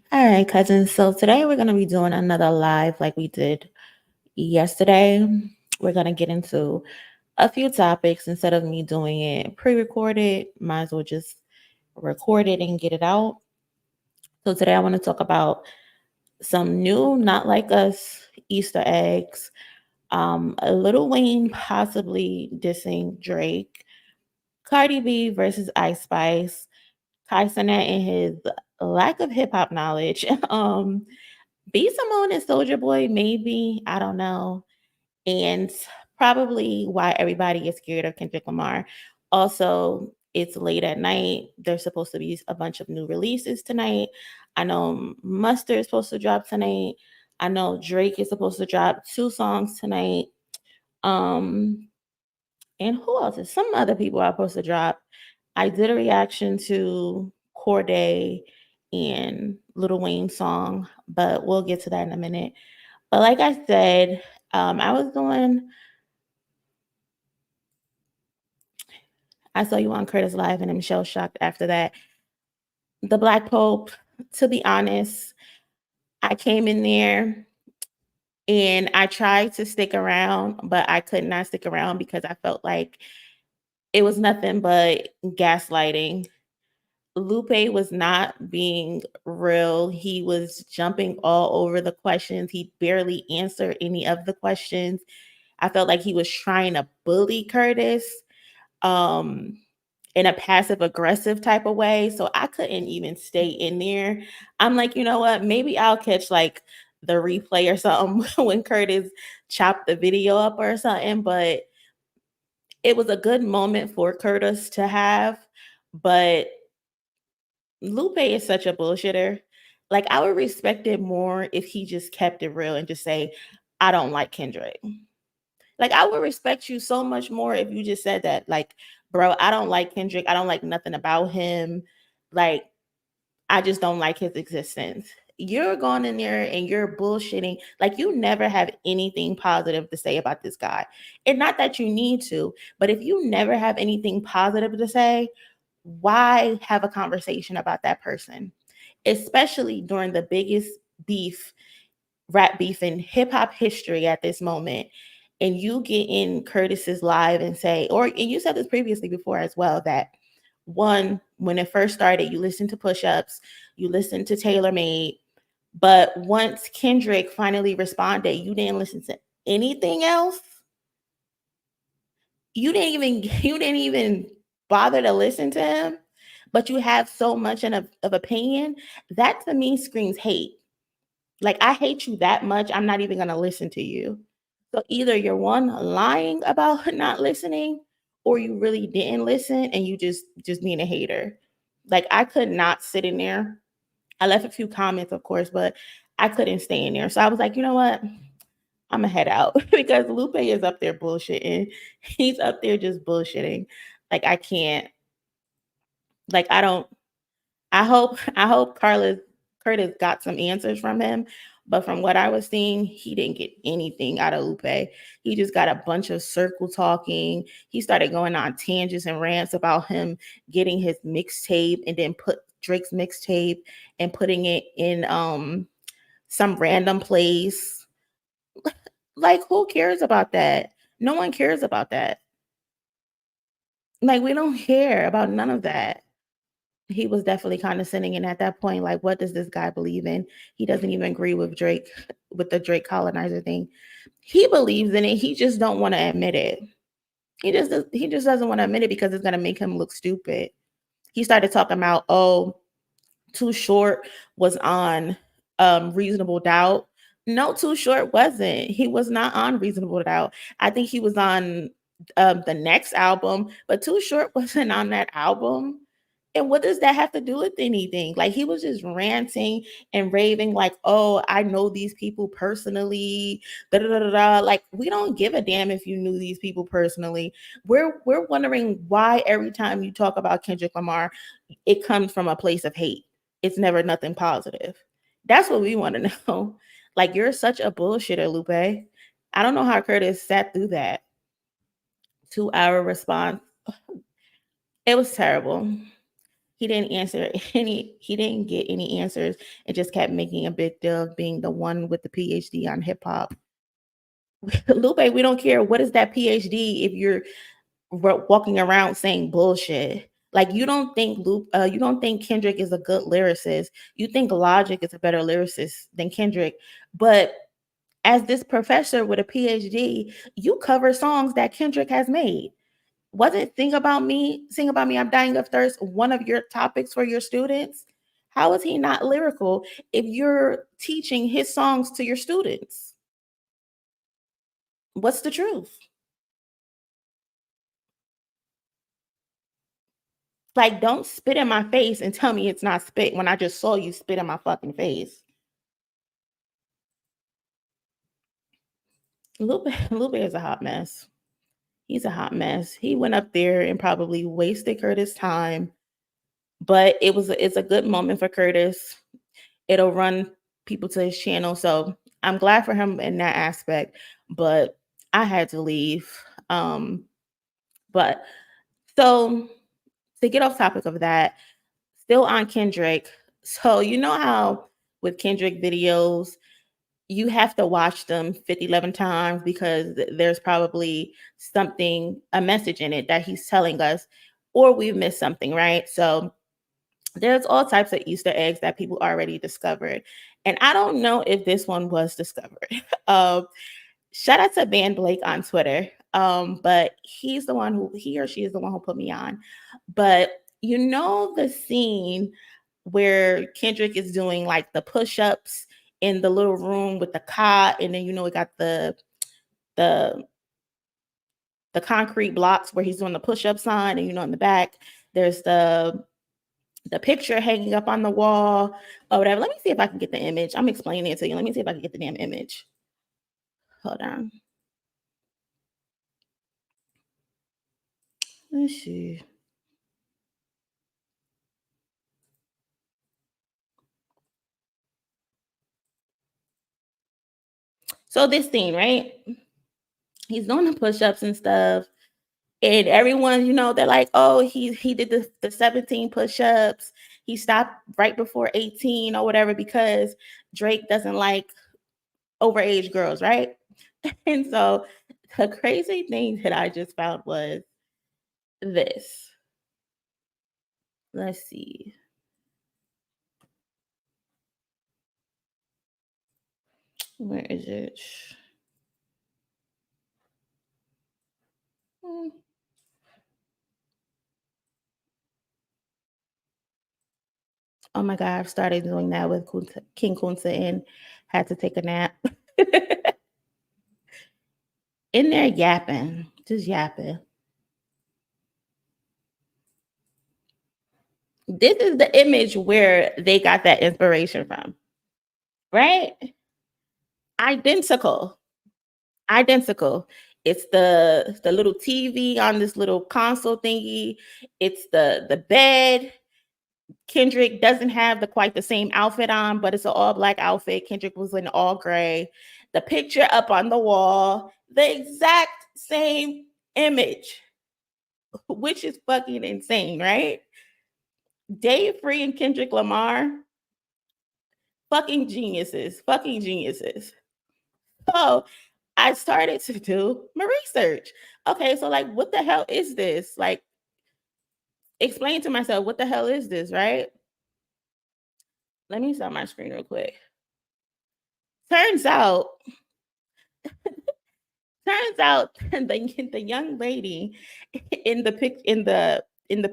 All right, cousins. So today we're going to be doing another live like we did yesterday. We're going to get into a few topics instead of me doing it pre recorded. Might as well just record it and get it out. So today I want to talk about some new, not like us, Easter eggs. A Lil Wayne possibly dissing Drake. Cardi B versus Ice Spice. Cenat and his lack of hip hop knowledge. Be Simone and Soulja Boy, maybe. I don't know. And probably why everybody is scared of Kendrick Lamar. Also, it's late at night. There's supposed to be a bunch of new releases tonight. I know Mustard is supposed to drop tonight. I know Drake is supposed to drop 2 songs tonight. Um, and who else? Is some other people are supposed to drop. I did a reaction to Corday and Lil Wayne song, but we'll get to that in a minute. But like I said, I saw you on Curtis Live and I'm shell shocked after that. The Black Pope, to be honest, I came in there and I tried to stick around, but I could not stick around because I felt like it was nothing but gaslighting. Lupe was not being real. He was jumping all over the questions. He barely answered any of the questions. I felt like he was trying to bully Curtis um in a passive aggressive type of way. So I couldn't even stay in there. I'm like, you know what? Maybe I'll catch like the replay or something when Curtis chopped the video up or something. But it was a good moment for Curtis to have. But Lupe is such a bullshitter. Like I would respect it more if he just kept it real and just say, I don't like Kendrick. Like I would respect you so much more if you just said that. Like, bro, I don't like Kendrick. I don't like nothing about him. Like, I just don't like his existence. You're going in there and you're bullshitting. Like, you never have anything positive to say about this guy. And not that you need to, but if you never have anything positive to say, why have a conversation about that person? Especially during the biggest beef rap beef in hip hop history at this moment, and you get in Curtis's live and say, or and you said this previously before as well, that one, when it first started, you listened to push ups, you listened to Taylor Made, but once Kendrick finally responded, you didn't listen to anything else. You didn't even bother to listen to him, but you have so much of opinion. That to me screams hate. Like, I hate you that much, I'm not even gonna listen to you. So either you're one lying about not listening, or you really didn't listen and you just being a hater. Like I could not sit in there. I left a few comments, of course, but I couldn't stay in there. So I was like, you know what? I'm gonna head out because Lupe is up there bullshitting. He's up there just bullshitting. Like I can't. Like I don't. I hope Carlos Curtis got some answers from him. But from what I was seeing, he didn't get anything out of Lupe. He just got a bunch of circle talking. He started going on tangents and rants about him getting his mixtape and then put Drake's mixtape and putting it in some random place. Like, who cares about that? No one cares about that. Like, we don't care about none of that. He was definitely condescending, and at that point, like, what does this guy believe in? He doesn't even agree with Drake, with the Drake colonizer thing. He believes in it. He just don't want to admit it. He just doesn't want to admit it because it's gonna make him look stupid. He started talking about, oh, Too Short was on Reasonable Doubt. No, Too Short wasn't. He was not on Reasonable Doubt. I think he was on the next album, but Too Short wasn't on that album. And what does that have to do with anything? Like he was just ranting and raving, like, "Oh, I know these people personally." Da, da, da, da, da. Like we don't give a damn if you knew these people personally. We're wondering why every time you talk about Kendrick Lamar, it comes from a place of hate. It's never nothing positive. That's what we want to know. Like you're such a bullshitter, Lupe. I don't know how Curtis sat through that 2 hour response. It was terrible. He didn't answer any, he didn't get any answers and just kept making a big deal of being the one with the PhD on hip hop. Lupe, we don't care what is that PhD if you're walking around saying bullshit. Like you don't think Kendrick is a good lyricist. You think Logic is a better lyricist than Kendrick, but as this professor with a PhD, you cover songs that Kendrick has made. Wasn't Sing About Me, I'm Dying of Thirst, one of your topics for your students? How is he not lyrical if you're teaching his songs to your students? What's the truth? Like, don't spit in my face and tell me it's not spit when I just saw you spit in my fucking face. Lupe is a hot mess. He's a hot mess. He went up there and probably wasted Curtis' time, but it's a good moment for Curtis. It'll run people to his channel, so I'm glad for him in that aspect. But I had to leave. But so to get off topic of that, still on Kendrick. So you know how with Kendrick videos, you have to watch them 50, 11 times because there's probably something, a message in it that he's telling us, or we've missed something, right? So there's all types of Easter eggs that people already discovered. And I don't know if this one was discovered. Shout out to Van Blake on Twitter. But he or she is the one who put me on. But you know the scene where Kendrick is doing like the push-ups in the little room with the cot, and then you know we got the the concrete blocks where he's doing the push-up sign, and you know in the back there's the picture hanging up on the wall or whatever. Let me see if I can get the image. I'm explaining it to you. Let me see if I can get the damn image. Hold on. Let's see. So this scene, right? He's doing the push-ups and stuff. And everyone, you know, they're like, oh, he did the 17 push-ups. He stopped right before 18 or whatever because Drake doesn't like overage girls, right? And so the crazy thing that I just found was this. Let's see. Where is it? Hmm. Oh my God, I've started doing that with King Kunta and had to take a nap. In there yapping, just yapping. This is the image where they got that inspiration from, right? Identical, identical. It's the little TV on this little console thingy. It's the bed. Kendrick doesn't have the quite the same outfit on, but it's an all black outfit. Kendrick was in all gray. The picture up on the wall, the exact same image, which is fucking insane, right? Dave Free and Kendrick Lamar, fucking geniuses, fucking geniuses. So I started to do my research. Okay, so like, what the hell is this? Like, explain to myself, what the hell is this, right? Let me stop my screen real quick. Turns out, turns out the young lady in the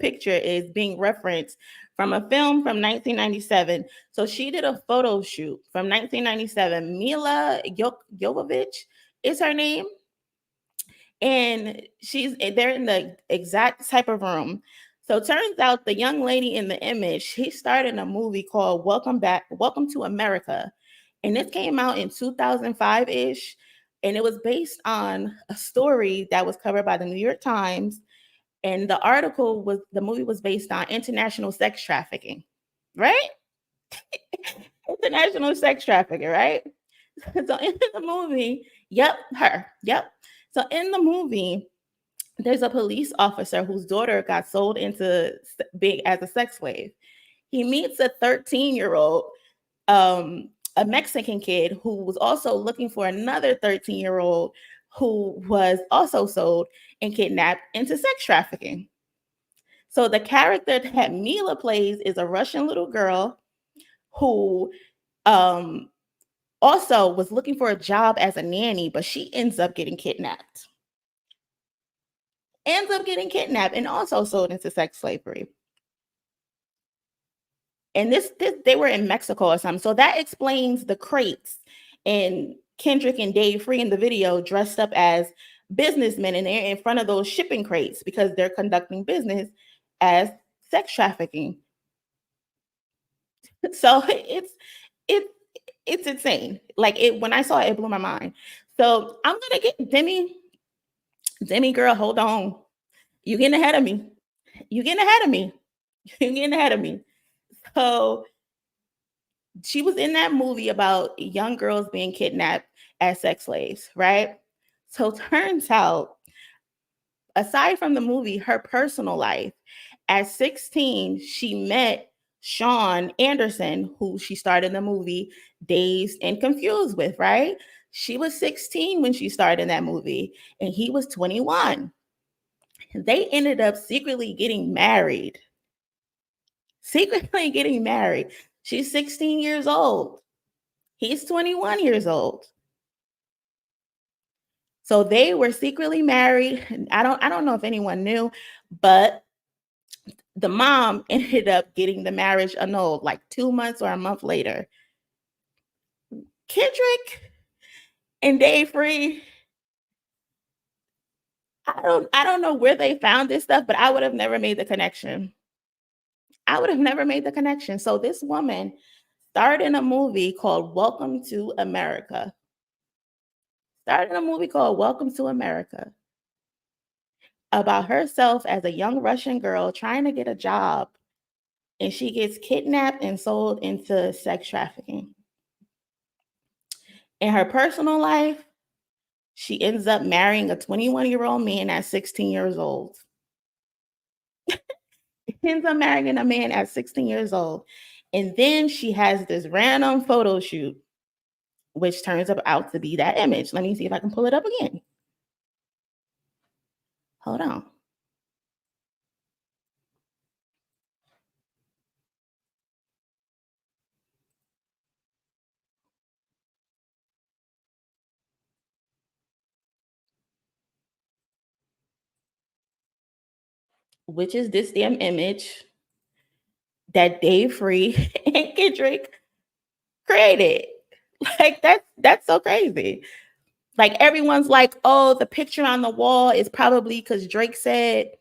picture is being referenced from a film from 1997. So she did a photo shoot from 1997. Mila Jovovich is her name, and they're in the exact type of room. So turns out the young lady in the image, she starred in a movie called Welcome to America. And this came out in 2005-ish. And it was based on a story that was covered by the New York Times. And the movie was based on international sex trafficking, right? International sex trafficking, right? So in the movie, yep, her, yep. So in the movie, There's a police officer whose daughter got sold into being as a sex slave. He meets a 13-year-old, a Mexican kid who was also looking for another 13-year-old who was also sold and kidnapped into sex trafficking. So the character that Mila plays is a Russian little girl who um, also was looking for a job as a nanny, but she ends up getting kidnapped. Ends up getting kidnapped and also sold into sex slavery. And this they were in Mexico or something. So that explains the crates and Kendrick and Dave Free in the video dressed up as businessmen and they're in front of those shipping crates because they're conducting business as sex trafficking. So it it's insane. Like it when I saw it, it blew my mind. So I'm gonna get Demi girl, hold on. You getting ahead of me. You getting ahead of me. You getting ahead of me. So she was in that movie about young girls being kidnapped as sex slaves, right? So turns out, aside from the movie, her personal life, at 16, she met Sean Anderson, who she starred in the movie Dazed and Confused with, right? She was 16 when she starred in that movie, and he was 21. They ended up secretly getting married. Secretly getting married. She's 16 years old. He's 21 years old. So they were secretly married. I don't know if anyone knew, but the mom ended up getting the marriage annulled like 2 months or a month later. Kendrick and Dave Free, I don't know where they found this stuff, but I would have never made the connection. I would have never made the connection. So this woman starred in a movie called Welcome to America. Starred in a movie called Welcome to America about herself as a young Russian girl trying to get a job, and she gets kidnapped and sold into sex trafficking. In her personal life, she ends up marrying a 21-year-old man at 16 years old. Ends up marrying a man at 16 years old. And then she has this random photo shoot, which turns out to be that image. Let me see if I can pull it up again. Hold on. Which is this damn image that Dave Free and Kendrick created. Like that's so crazy. Like everyone's like, oh, the picture on the wall is probably because Drake said,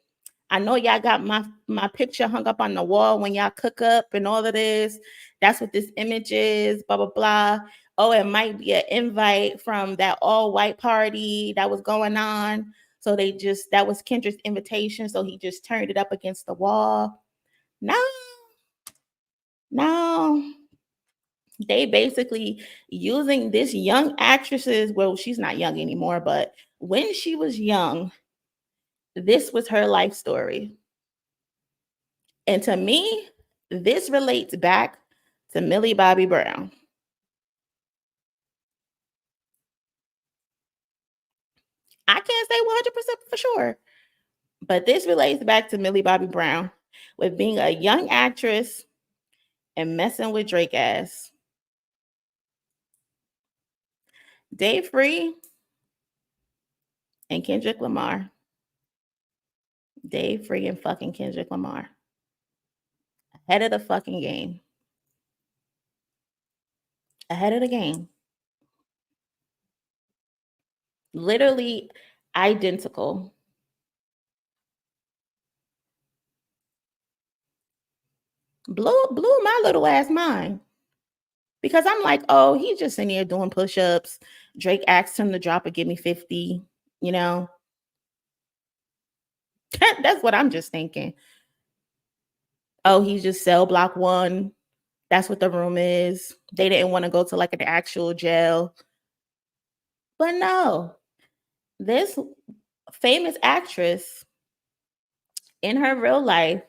I know y'all got my picture hung up on the wall when y'all cook up and all of this. That's what this image is, blah, blah, blah. Oh, it might be an invite from that all-white party that was going on. So that was Kendrick's invitation. So he just turned it up against the wall. No, no. They basically using this young actresses. Well, she's not young anymore, but when she was young, this was her life story. And to me, this relates back to Millie Bobby Brown. I can't say 100% for sure, but this relates back to Millie Bobby Brown with being a young actress and messing with Drake ass. Dave Free and Kendrick Lamar. Dave Free and fucking Kendrick Lamar. Ahead of the fucking game. Ahead of the game. Literally identical. Blew my little ass mind. Because I'm like, oh, he's just in here doing push-ups. Drake asked him to drop it, give me 50, you know. That's what I'm just thinking. Oh, he's just cell block one. That's what the room is. They didn't want to go to like an actual jail. But no, this famous actress in her real life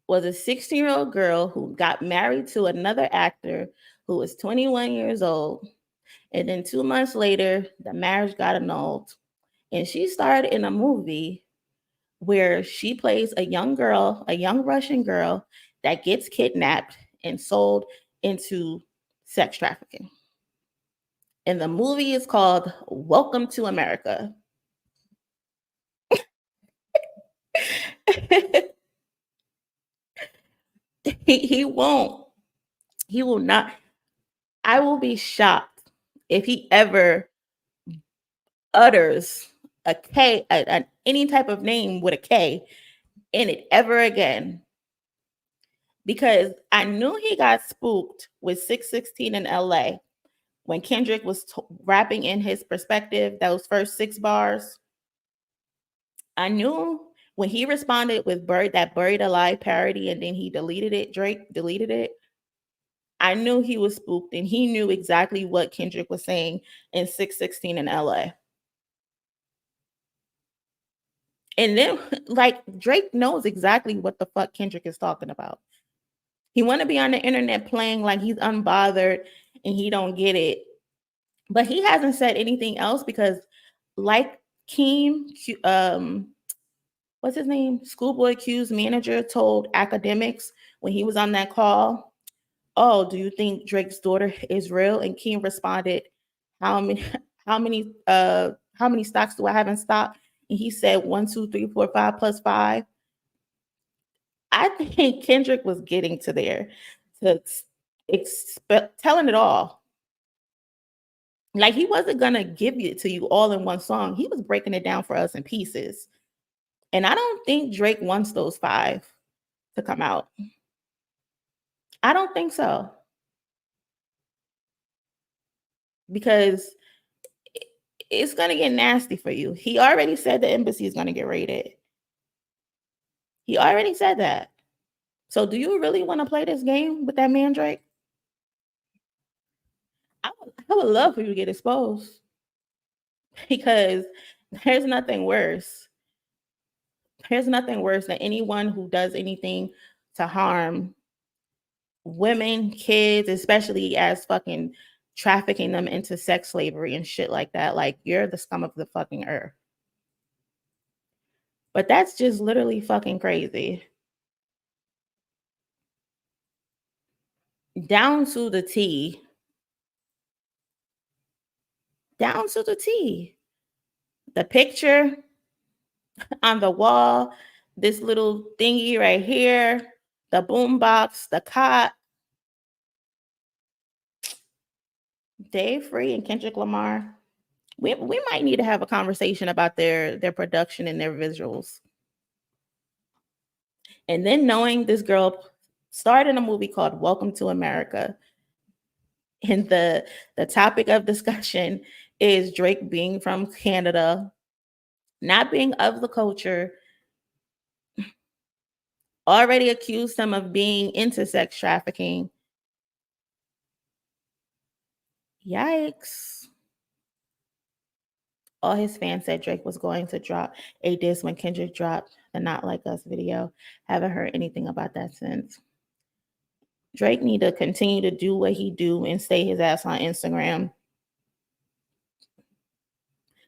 was a 16-year-old girl who got married to another actor who was 21 years old. And then 2 months later, the marriage got annulled. And she starred in a movie where she plays a young girl, a young Russian girl that gets kidnapped and sold into sex trafficking. And the movie is called Welcome to America. He won't. He will not. I will be shocked if he ever utters a K, any type of name with a K in it ever again. Because I knew he got spooked with 616 in LA when Kendrick was rapping in his perspective, those first 6 bars. I knew when he responded with that Buried Alive parody and then he deleted it, Drake deleted it. I knew he was spooked and he knew exactly what Kendrick was saying in 616 in LA. And then, like, Drake knows exactly what the fuck Kendrick is talking about. He want to be on the internet playing like he's unbothered and he don't get it. But he hasn't said anything else because, like Keem, what's his name? Schoolboy Q's manager told academics when he was on that call, "Oh, do you think Drake's daughter is real?" And Keem responded, "How many, how many stocks do I have in stock?" And he said 1, 2, 3, 4, 5 plus 5. I think Kendrick was getting to there to telling it all. Like he wasn't gonna give it to you all in one song. He was breaking it down for us in pieces. And I don't think Drake wants those 5 to come out. I don't think so. Because it's gonna get nasty for you. He already said the embassy is gonna get raided. He already said that. So do you really want to play this game with that man, Drake? I would love for you to get exposed because there's nothing worse. There's nothing worse than anyone who does anything to harm women, kids, especially as fucking trafficking them into sex slavery and shit like that. Like you're the scum of the fucking earth. But that's just literally fucking crazy. Down to the T. Down to the T. The picture on the wall, this little thingy right here, the boombox, the cot. Dave Free and Kendrick Lamar. We might need to have a conversation about their production and their visuals. And then knowing this girl starred in a movie called Welcome to America. And the topic of discussion is Drake being from Canada, not being of the culture, already accused him of being into sex trafficking. Yikes. All his fans said Drake was going to drop a diss when Kendrick dropped the Not Like Us video. Haven't heard anything about that since. Drake need to continue to do what he do and stay his ass on Instagram.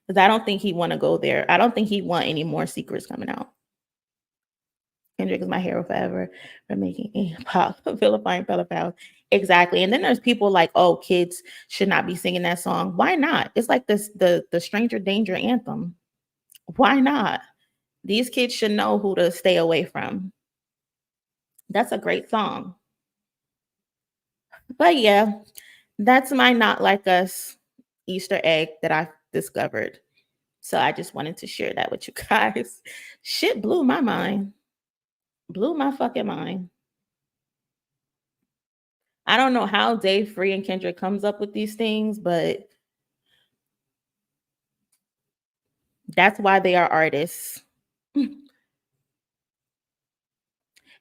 Because I don't think he want to go there. I don't think he want any more secrets coming out. Kendrick is my hero forever for making a pop vilifying pedophiles. Exactly. And then there's people like, oh, kids should not be singing that song. Why not? It's like this the Stranger Danger anthem. Why not? These kids should know who to stay away from. That's a great song. But yeah, that's my Not Like Us Easter egg that I discovered. So I just wanted to share that with you guys. Shit blew my mind. Blew my fucking mind. I don't know how Dave Free and Kendrick comes up with these things, but that's why they are artists.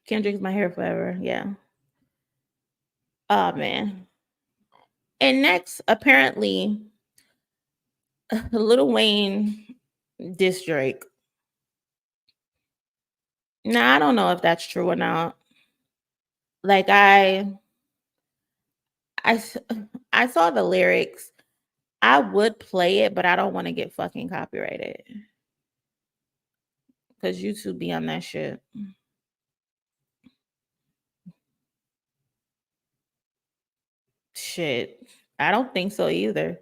Kendrick's my hair forever. Yeah. Oh man. And next, apparently, Lil Wayne diss Drake. Now I don't know if that's true or not. Like I s- I saw the lyrics. I would play it, but I don't want to get fucking copyrighted because YouTube be on that shit. Shit, I don't think so either.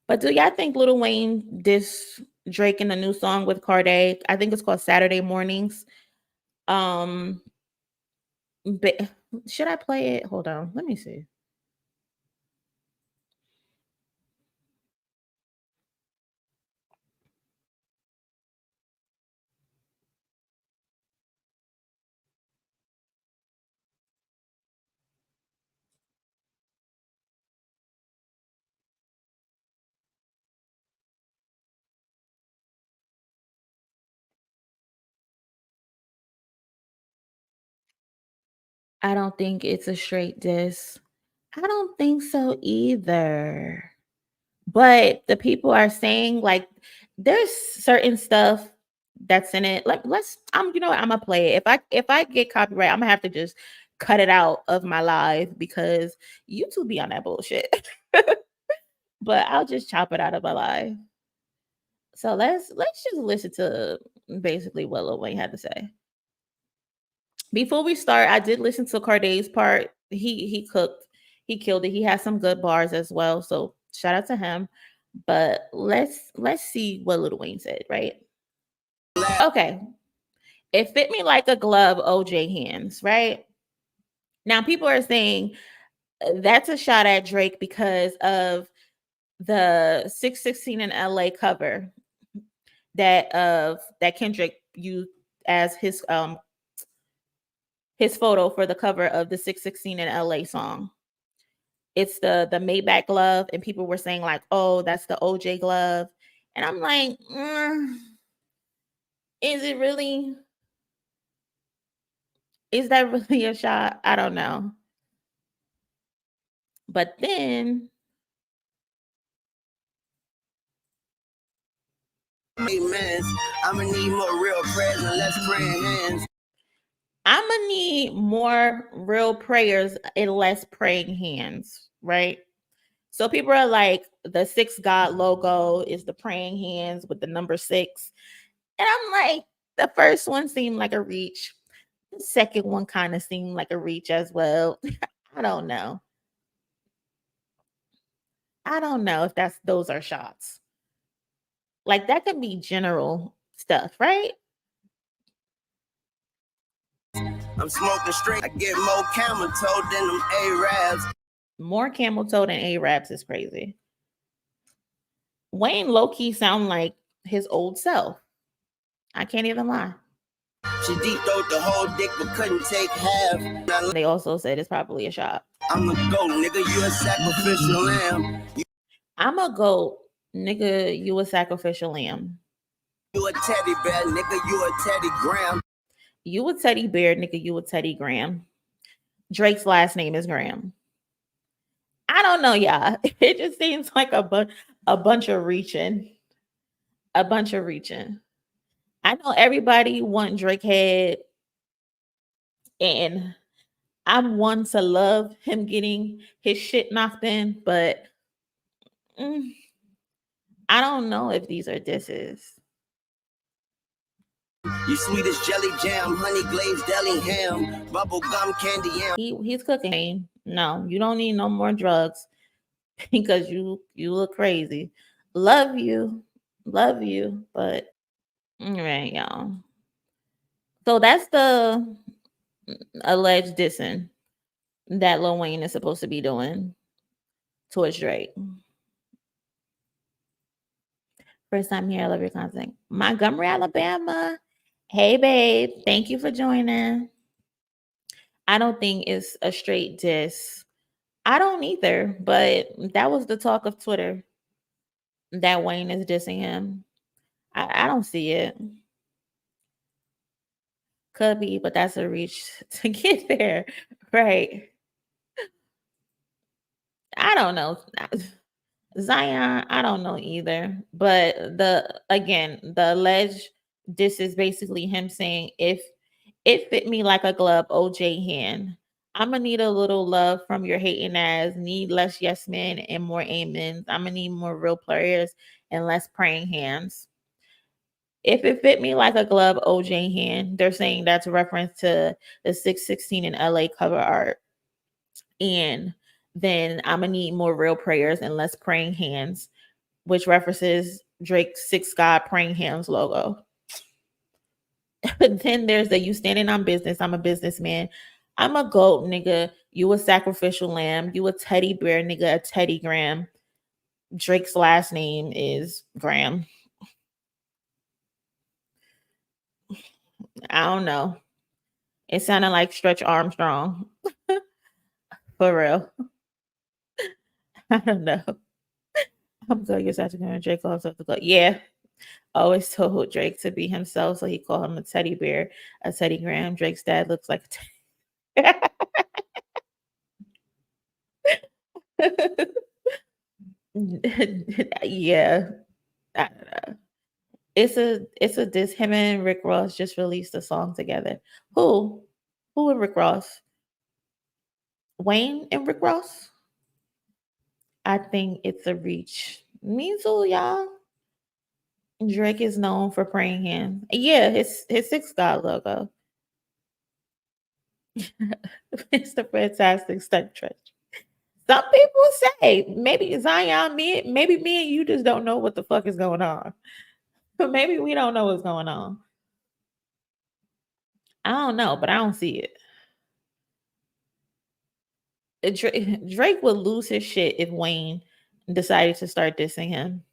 But do y'all think Lil Wayne diss Drake in the new song with Cardi? I think it's called Saturday Mornings. Um, but should I play it? Hold on, let me see. I don't think it's a straight diss. I don't think so either. But the people are saying like there's certain stuff that's in it. Like let's you know what, I'm gonna play it. If I get copyright, I'm gonna have to just cut it out of my live because YouTube be on that bullshit. But I'll just chop it out of my live. So let's just listen to basically what Lil Wayne had to say. Before we start, I did listen to Cardi's part. He cooked, he killed it. He has some good bars as well. So shout out to him. But let's see what Lil Wayne said, right? Okay. It fit me like a glove, OJ hands, right? Now people are saying that's a shot at Drake because of the 616 in LA cover that Kendrick used as his photo for the cover of the 616 in LA song. It's the Maybach glove, and people were saying like, "Oh, that's the OJ glove," and I'm like, is it really? Is that really a shot? I don't know. But then, amen. I'm gonna need more real prayers and less praying hands. I'm gonna need more real prayers and less praying hands, right? So people are like, the six God logo is the praying hands with the number six. And I'm like, the first one seemed like a reach. The second one kind of seemed like a reach as well. I don't know. I don't know if those are shots. Like that could be general stuff, right? I'm smoking straight. I get more camel toe than them Arabs. More camel toe than Arabs is crazy. Wayne low key sound like his old self. I can't even lie. She deep throat the whole dick but couldn't take half. They also said it's probably a shot. I'm a goat, nigga. You a sacrificial lamb. I'm a goat, nigga. You a sacrificial lamb. You a teddy bear, nigga. You a Teddy Graham. You a teddy bear, nigga. You a Teddy Graham. Drake's last name is Graham. I don't know, y'all. It just seems like a bunch of reaching. A bunch of reaching. I know everybody want Drake head, and I'm one to love him getting his shit knocked in, but mm, I don't know if these are disses. You sweet as jelly jam, honey glazed deli ham, bubble gum candy yam. He's cooking. No, you don't need no more drugs because you look crazy. Love you, but all right, y'all. So that's the alleged dissing that Lil Wayne is supposed to be doing towards Drake. First time here, I love your content. Montgomery, Alabama. Hey, babe. Thank you for joining. I don't think it's a straight diss. I don't either, but that was the talk of Twitter that Wayne is dissing him. I don't see it. Could be, but that's a reach to get there. Right. I don't know. Zion, I don't know either. But the alleged This is basically him saying, if it fit me like a glove, OJ hand. I'ma need a little love from your hating ass. Need less yes men and more amens. I'ma need more real players and less praying hands. If it fit me like a glove, OJ hand. They're saying that's a reference to the 616 in LA cover art. And then I'm gonna need more real prayers and less praying hands, which references Drake's Six God Praying Hands logo. Then there's the you standing on business. I'm a businessman. I'm a goat, nigga. You a sacrificial lamb. You a teddy bear, nigga. A Teddy Graham. Drake's last name is Graham. I don't know. It sounded like Stretch Armstrong. For real. I don't know. I'm going to get such a Drake also to go. Yeah. Always told Drake to be himself, so he called him a teddy bear, a Teddy Graham. Drake's dad looks like a teddy. Yeah. I don't know. It's a diss. Him and Rick Ross just released a song together. Who? Who and Rick Ross? Wayne and Rick Ross? I think it's a reach. Me too, y'all. Drake is known for praying hands. Yeah, his six God logo. It's the fantastic stunt treasure. Some people say maybe Zion, maybe me and you just don't know what the fuck is going on. Maybe we don't know what's going on. I don't know, but I don't see it. Drake would lose his shit if Wayne decided to start dissing him.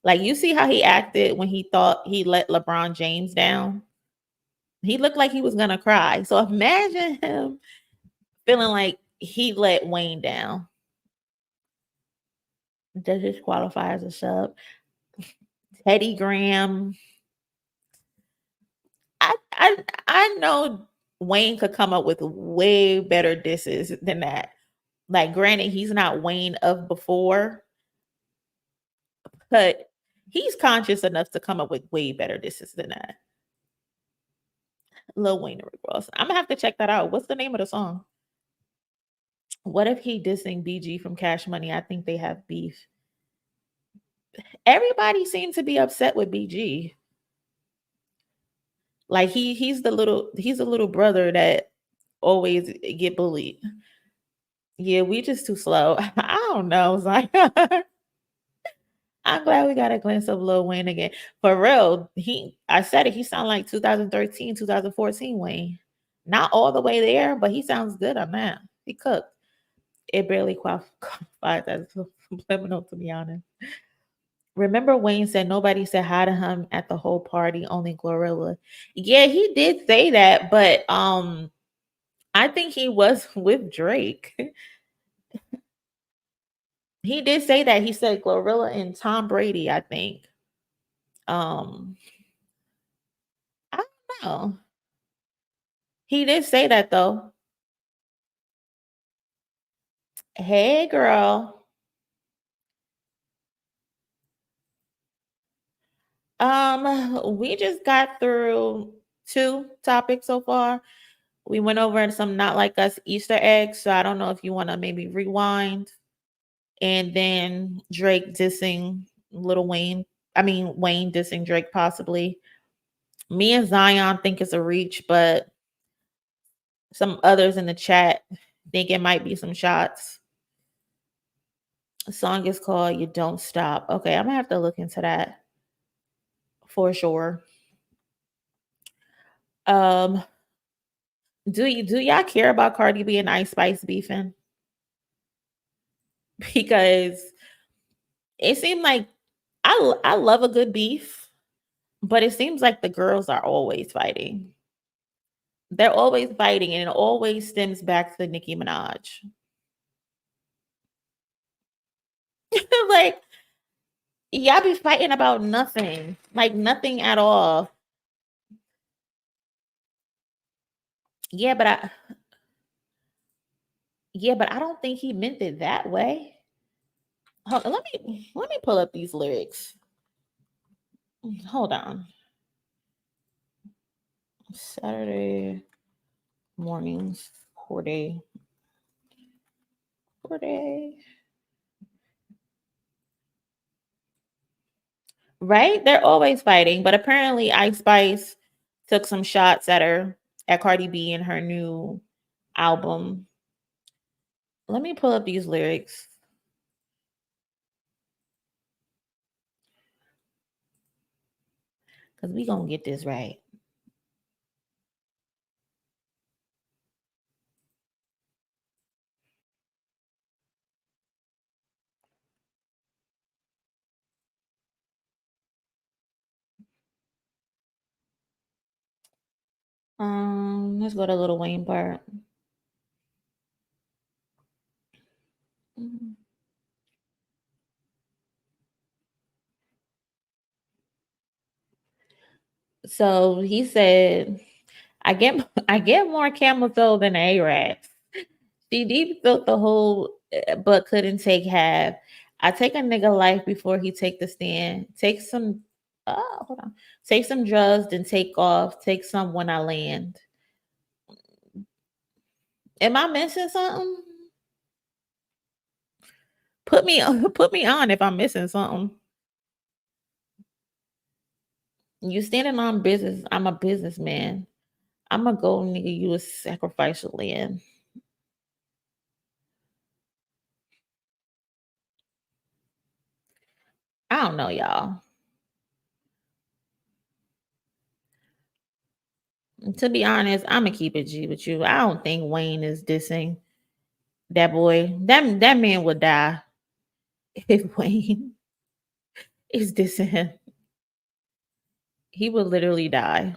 Like, you see how he acted when he thought he let LeBron James down? He looked like he was gonna cry. So imagine him feeling like he let Wayne down. Does this qualify as a sub? Teddy Graham. I know Wayne could come up with way better disses than that. Like, granted, he's not Wayne of before, but he's conscious enough to come up with way better disses than that. Lil Wayne and Rick Ross. I'm gonna have to check that out. What's the name of the song? What if he dissing BG from Cash Money? I think they have beef. Everybody seems to be upset with BG. Like he's the little brother that always get bullied. Yeah, we just too slow. I don't know, Zion. I'm glad we got a glimpse of Lil Wayne again. For real, I said it, he sound like 2013, 2014 Wayne. Not all the way there, but he sounds good on that. He cooked. It barely qualifies as subliminal, to be honest. Remember Wayne said nobody said hi to him at the whole party, only Glorilla. Yeah, he did say that, but I think he was with Drake. He did say that. He said Glorilla and Tom Brady, I think. Um, I don't know. He did say that though. Hey girl. We just got through 2 topics so far. We went over some not like us Easter eggs. So I don't know if you want to maybe rewind. And then Drake dissing Little Wayne. I mean Wayne dissing Drake possibly. Me and Zion think it's a reach, but some others in the chat think it might be some shots. The song is called You Don't Stop. Okay, I'm gonna have to look into that for sure. Um, do y'all care about Cardi B and Ice Spice beefing? Because it seemed like I love a good beef, but it seems like the girls are always fighting. They're always fighting, and it always stems back to Nicki Minaj. Like, y'all be fighting about nothing, like nothing at all. Yeah, but I don't think he meant it that way. Hold let me pull up these lyrics. Hold on. Saturday mornings, Corday, Corday. Right? They're always fighting, but apparently Ice Spice took some shots at her at Cardi B in her new album. Let me pull up these lyrics because we gonna get this right. Let's go to Lil Wayne part. Mm. So he said, I get more camel toe than Arabs. She deep felt the whole but couldn't take half. I take a nigga life before he take the stand. Take some hold on. Take some drugs, then take off. Take some when I land. Am I missing something? Put me on if I'm missing something. You standing on business. I'm a businessman. I'm a gold nigga. You a sacrificial lamb. I don't know, y'all. To be honest, I'm gonna keep it G with you. I don't think Wayne is dissing that boy. That man would die if Wayne is dissing him. He would literally die.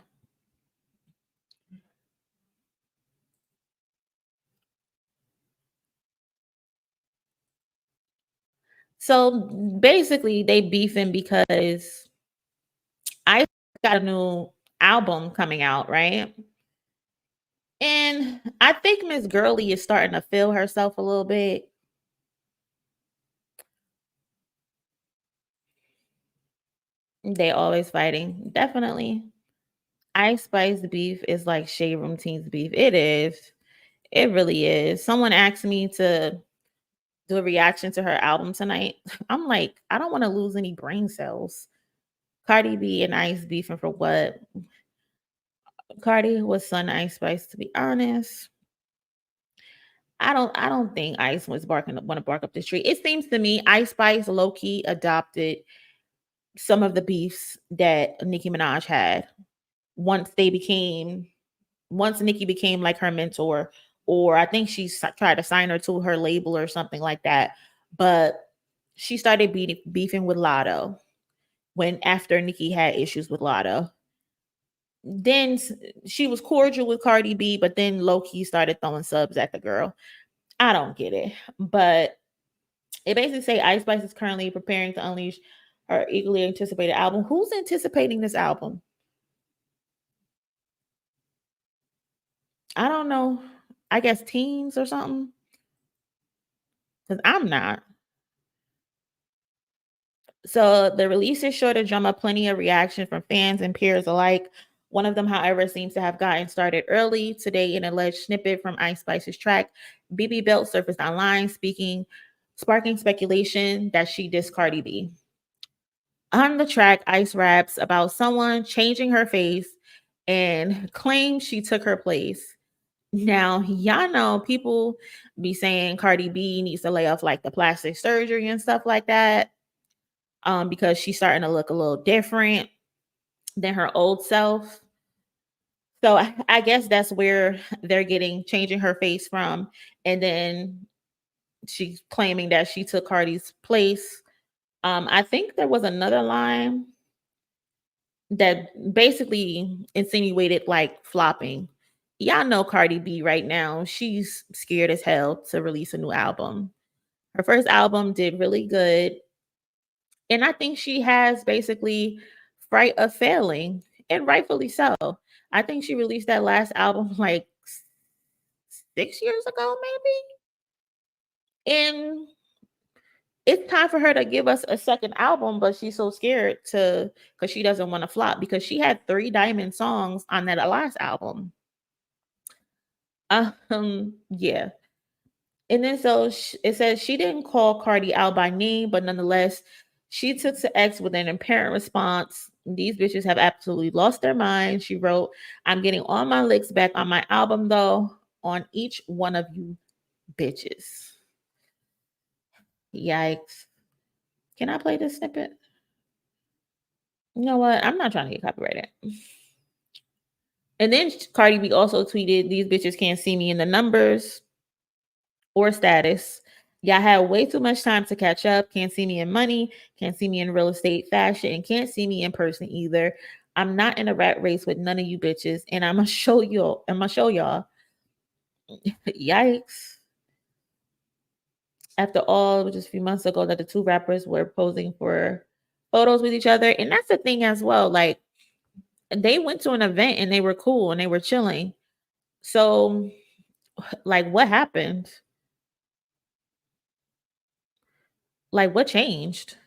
So basically, they beefing because I got a new album coming out, right? And I think Miss Girly is starting to feel herself a little bit. They always fighting, definitely. Ice Spice beef is like Shade Room Teens beef. It is. It really is. Someone asked me to do a reaction to her album tonight. I'm like, I don't want to lose any brain cells. Cardi B and Ice beefing for what? Cardi was son Ice Spice, to be honest. I don't think Ice was barking want to bark up the tree. It seems to me Ice Spice low key adopted some of the beefs that Nicki Minaj had once they became once Nicki became like her mentor, or I think she tried to sign her to her label or something like that. But she started beefing with Lotto when after Nicki had issues with Lotto. Then she was cordial with Cardi B, but then low key started throwing subs at the girl. I don't get it, but it basically say Ice Spice is currently preparing to unleash her eagerly anticipated album. Who's anticipating this album? I don't know. I guess teens or something. Because I'm not. So the release is sure to drum up plenty of reaction from fans and peers alike. One of them, however, seems to have gotten started early. Today, an alleged snippet from Ice Spice's track, BB Belt, surfaced online, sparking speculation that she dissed Cardi B. On the track, Ice raps about someone changing her face and claims she took her place. Now, y'all know people be saying Cardi B needs to lay off like the plastic surgery and stuff like that, because she's starting to look a little different than her old self. So I guess that's where they're getting changing her face from. And then she's claiming that she took Cardi's place. I think there was another line that basically insinuated like flopping. Y'all know Cardi B right now, she's scared as hell to release a new album. Her first album did really good. And I think she has basically fright of failing, and rightfully so. I think she released that last album like 6 years ago, maybe. And It's time for her to give us a second album, but she's so scared to because she doesn't want to flop because she had 3 diamond songs on that last album. Yeah. And then it says she didn't call Cardi out by name, but nonetheless, she took to X with an apparent response. These bitches have absolutely lost their minds. She wrote, I'm getting all my licks back on my album, though, on each one of you bitches. Yikes. Can I play this snippet? You know what? I'm not trying to get copyrighted. And then Cardi B also tweeted, these bitches can't see me in the numbers or status. Y'all had way too much time to catch up. Can't see me in money, can't see me in real estate, fashion, and can't see me in person either. I'm not in a rat race with none of you bitches, and I'm gonna show y'all. Yikes. After all, just a few months ago that the two rappers were posing for photos with each other. And that's the thing as well. Like they went to an event and they were cool and they were chilling. So like what happened? Like what changed?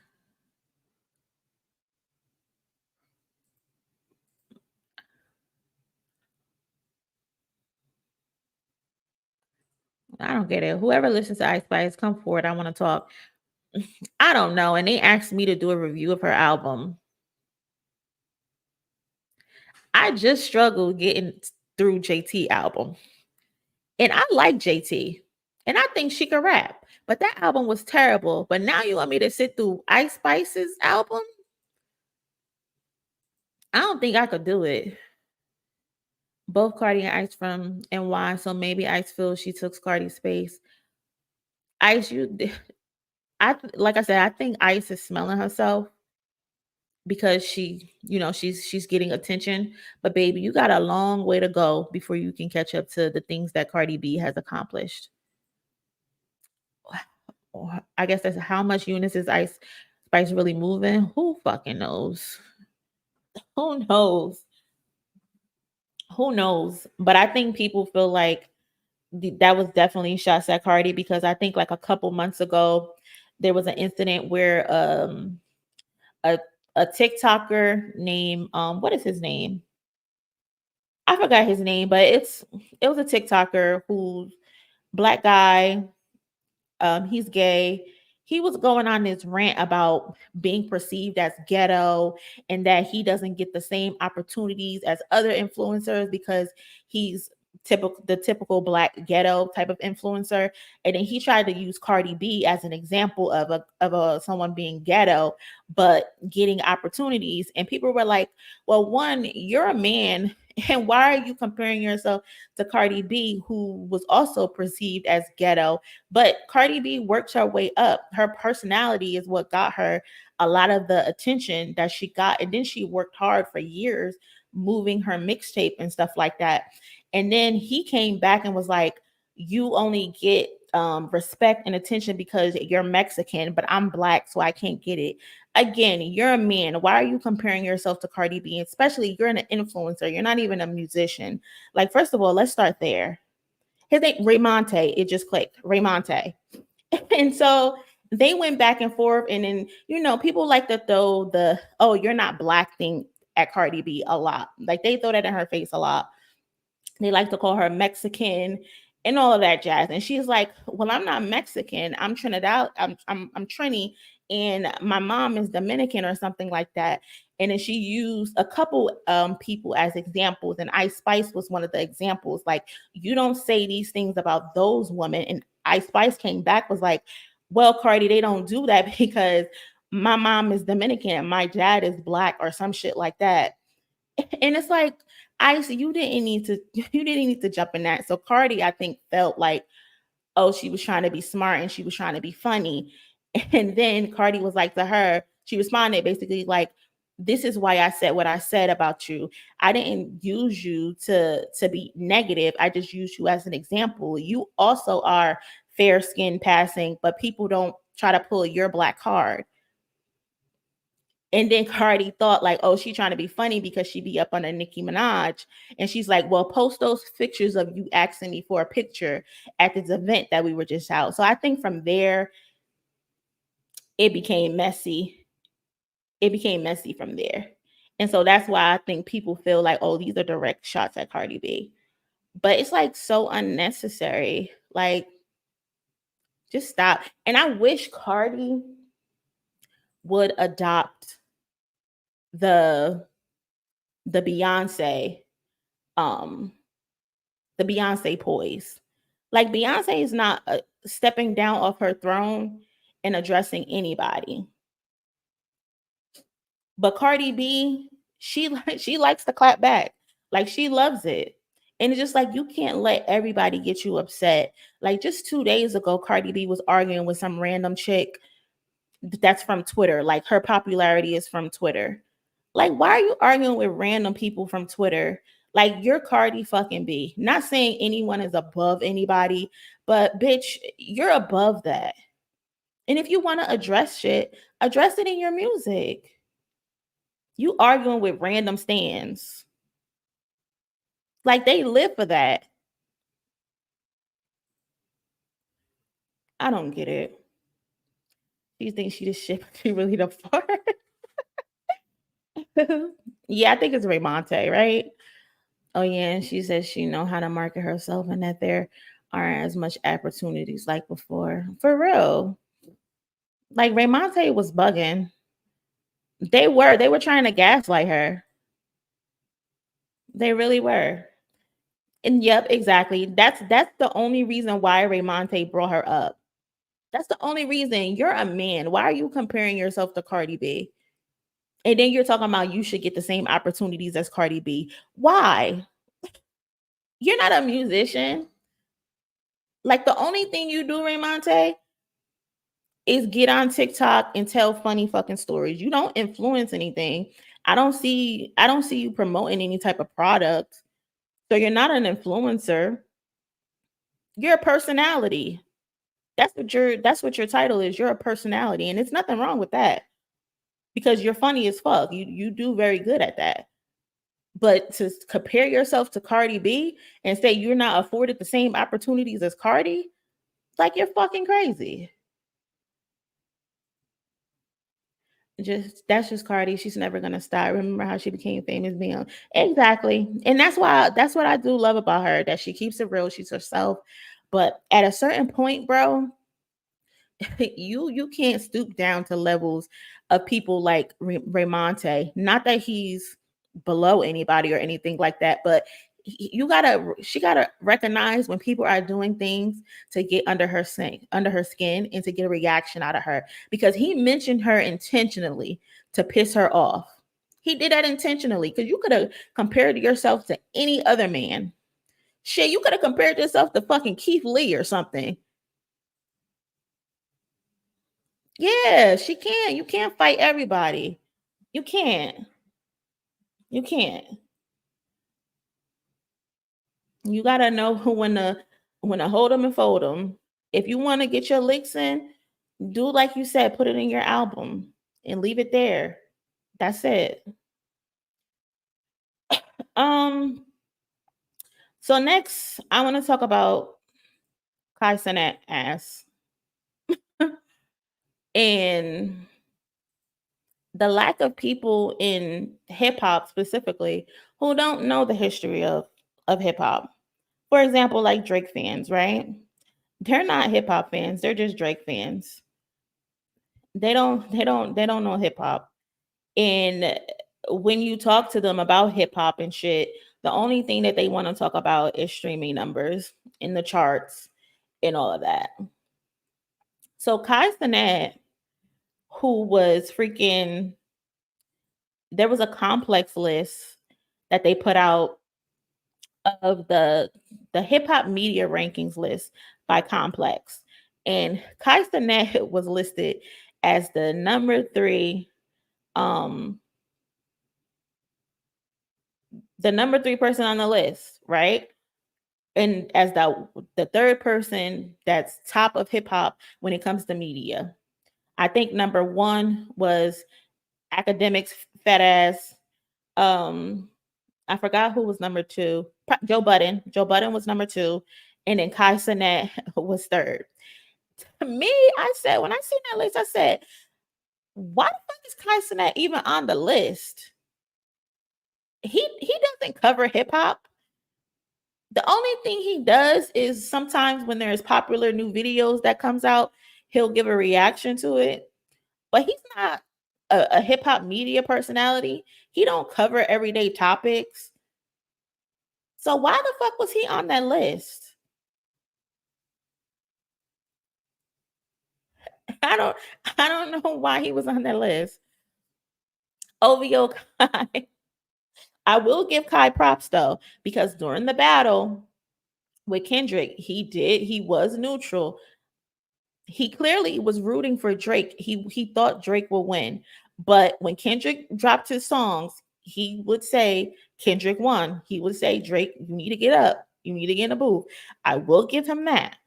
I don't get it. Whoever listens to Ice Spice, come forward. I want to talk. I don't know. And they asked me to do a review of her album. I just struggled getting through JT album. And I like JT. And I think she could rap. But that album was terrible. But now you want me to sit through Ice Spice's album? I don't think I could do it. Both Cardi and Ice from NY, so maybe Ice feels she took Cardi's space. Ice, like I said, I think Ice is smelling herself because she's getting attention. But baby, you got a long way to go before you can catch up to the things that Cardi B has accomplished. I guess that's how much units is Ice Spice really moving. Who fucking knows? Who knows? Who knows? But I think people feel like that was definitely shots at Cardi because I think like a couple months ago there was an incident where a a TikToker named what is his name? I forgot his name, but it was a TikToker who's black guy. He's gay. He was going on this rant about being perceived as ghetto and that he doesn't get the same opportunities as other influencers because he's typical black ghetto type of influencer. And then he tried to use Cardi B as an example of a someone being ghetto but getting opportunities. And people were like, well, one, you're a man, and why are you comparing yourself to Cardi B, who was also perceived as ghetto? But Cardi B worked her way up. Her personality is what got her a lot of the attention that she got. And then she worked hard for years moving her mixtape and stuff like that. And then he came back and was like, you only get respect and attention because you're Mexican, but I'm black, so I can't get it. Again, you're a man. Why are you comparing yourself to Cardi B? Especially you're an influencer. You're not even a musician. Like, first of all, let's start there. His name Raymonte. It just clicked. Raymonte. And so they went back and forth. And then, people like to throw the, oh, you're not black thing at Cardi B a lot. Like they throw that in her face a lot. They like to call her Mexican and all of that jazz. And she's like, well, I'm not Mexican. I'm Trinidad. I'm Trini. And my mom is Dominican or something like that. And then she used a couple people as examples. And Ice Spice was one of the examples. Like, you don't say these things about those women. And Ice Spice came back, was like, well, Cardi, they don't do that because my mom is Dominican and my dad is black or some shit like that. And it's like, Ice, you didn't need to jump in that. So Cardi, I think, felt like, oh, she was trying to be smart and she was trying to be funny. And then Cardi was like to her, she responded basically like, this is why I said what I said about you. I didn't use you to be negative. I just used you as an example. You also are fair skin passing, but people don't try to pull your black card. And then Cardi thought like, oh, she trying to be funny because she be up on a Nicki Minaj. And she's like, well, post those pictures of you asking me for a picture at this event that we were just out. So I think from there, it became messy. It became messy from there. And so that's why I think people feel like, oh, these are direct shots at Cardi B. But it's like so unnecessary. Like, just stop. And I wish Cardi would adopt the the Beyonce, um, the Beyonce poise. Like Beyonce is not stepping down off her throne and addressing anybody. But Cardi B, she likes to clap back. Like she loves it. And it's just like you can't let everybody get you upset. Like just 2 days ago, Cardi B was arguing with some random chick that's from Twitter. Like her popularity is from Twitter. Like, why are you arguing with random people from Twitter? Like you're Cardi fucking B. Not saying anyone is above anybody, but bitch, you're above that. And if you want to address shit, address it in your music. You arguing with random stands. Like they live for that. I don't get it. She thinks she the shit, but she really the fart. Yeah, I think it's Raymonte, right? Oh yeah, and she says she know how to market herself and that there aren't as much opportunities like before. For real. Like Raymonte was bugging. They were trying to gaslight her. They really were. And yep, exactly. That's the only reason why Raymonte brought her up. That's the only reason. You're a man. Why are you comparing yourself to Cardi B? And then you're talking about you should get the same opportunities as Cardi B. Why? You're not a musician. Like the only thing you do, Raymonte, is get on TikTok and tell funny fucking stories. You don't influence anything. I don't see you promoting any type of product. So you're not an influencer. You're a personality. That's what your title is. You're a personality. And it's nothing wrong with that because you're funny as fuck. You do very good at that. But to compare yourself to Cardi B and say you're not afforded the same opportunities as Cardi, like you're fucking crazy. That's just Cardi. She's never gonna stop. Remember how she became famous being exactly. And that's what I do love about her, that she keeps it real. She's herself. But at a certain point, bro, you can't stoop down to levels of people like Raymonte. Not that he's below anybody or anything like that, but she gotta recognize when people are doing things to get under her skin and to get a reaction out of her, because he mentioned her intentionally to piss her off. He did that intentionally because you could have compared yourself to any other man. Shit, you could have compared yourself to fucking Keith Lee or something. Yeah, she can. You can't fight everybody. You can't. You can't. You gotta know who when to hold them and fold them. If you want to get your licks in, do like you said, put it in your album and leave it there. That's it. Um. So next, I want to talk about Cenat ass and the lack of people in hip hop specifically who don't know the history of hip hop. For example, like Drake fans, right? They're not hip hop fans. They're just Drake fans. They don't know hip hop. And when you talk to them about hip hop and shit, the only thing that they want to talk about is streaming numbers in the charts and all of that. So Kai Cenat, who was freaking, there was a complex list that they put out of the hip hop media rankings list by Complex, and Kai Cenat was listed as the number three, um, the number three person on the list, right? And as the third person that's top of hip hop when it comes to media. I think number one was Academics Fat Ass. I forgot who was number two. Joe Budden. Joe Budden was number two, and then Kai Cenat was third. To me, I said when I seen that list, I said Why the fuck is Kai Cenat even on the list? He doesn't cover hip hop. The only thing he does is sometimes when there's popular new videos that comes out, he'll give a reaction to it. But he's not a hip hop media personality. He don't cover everyday topics. So why the fuck was he on that list? I don't I don't know why he was on that list. OVO Kai. I will give Kai props though, because during the battle with Kendrick, he was neutral. He clearly was rooting for Drake. He thought Drake would win. But when Kendrick dropped his songs, he would say Kendrick won. He would say, Drake, you need to get up. You need to get in the booth. I will give him that.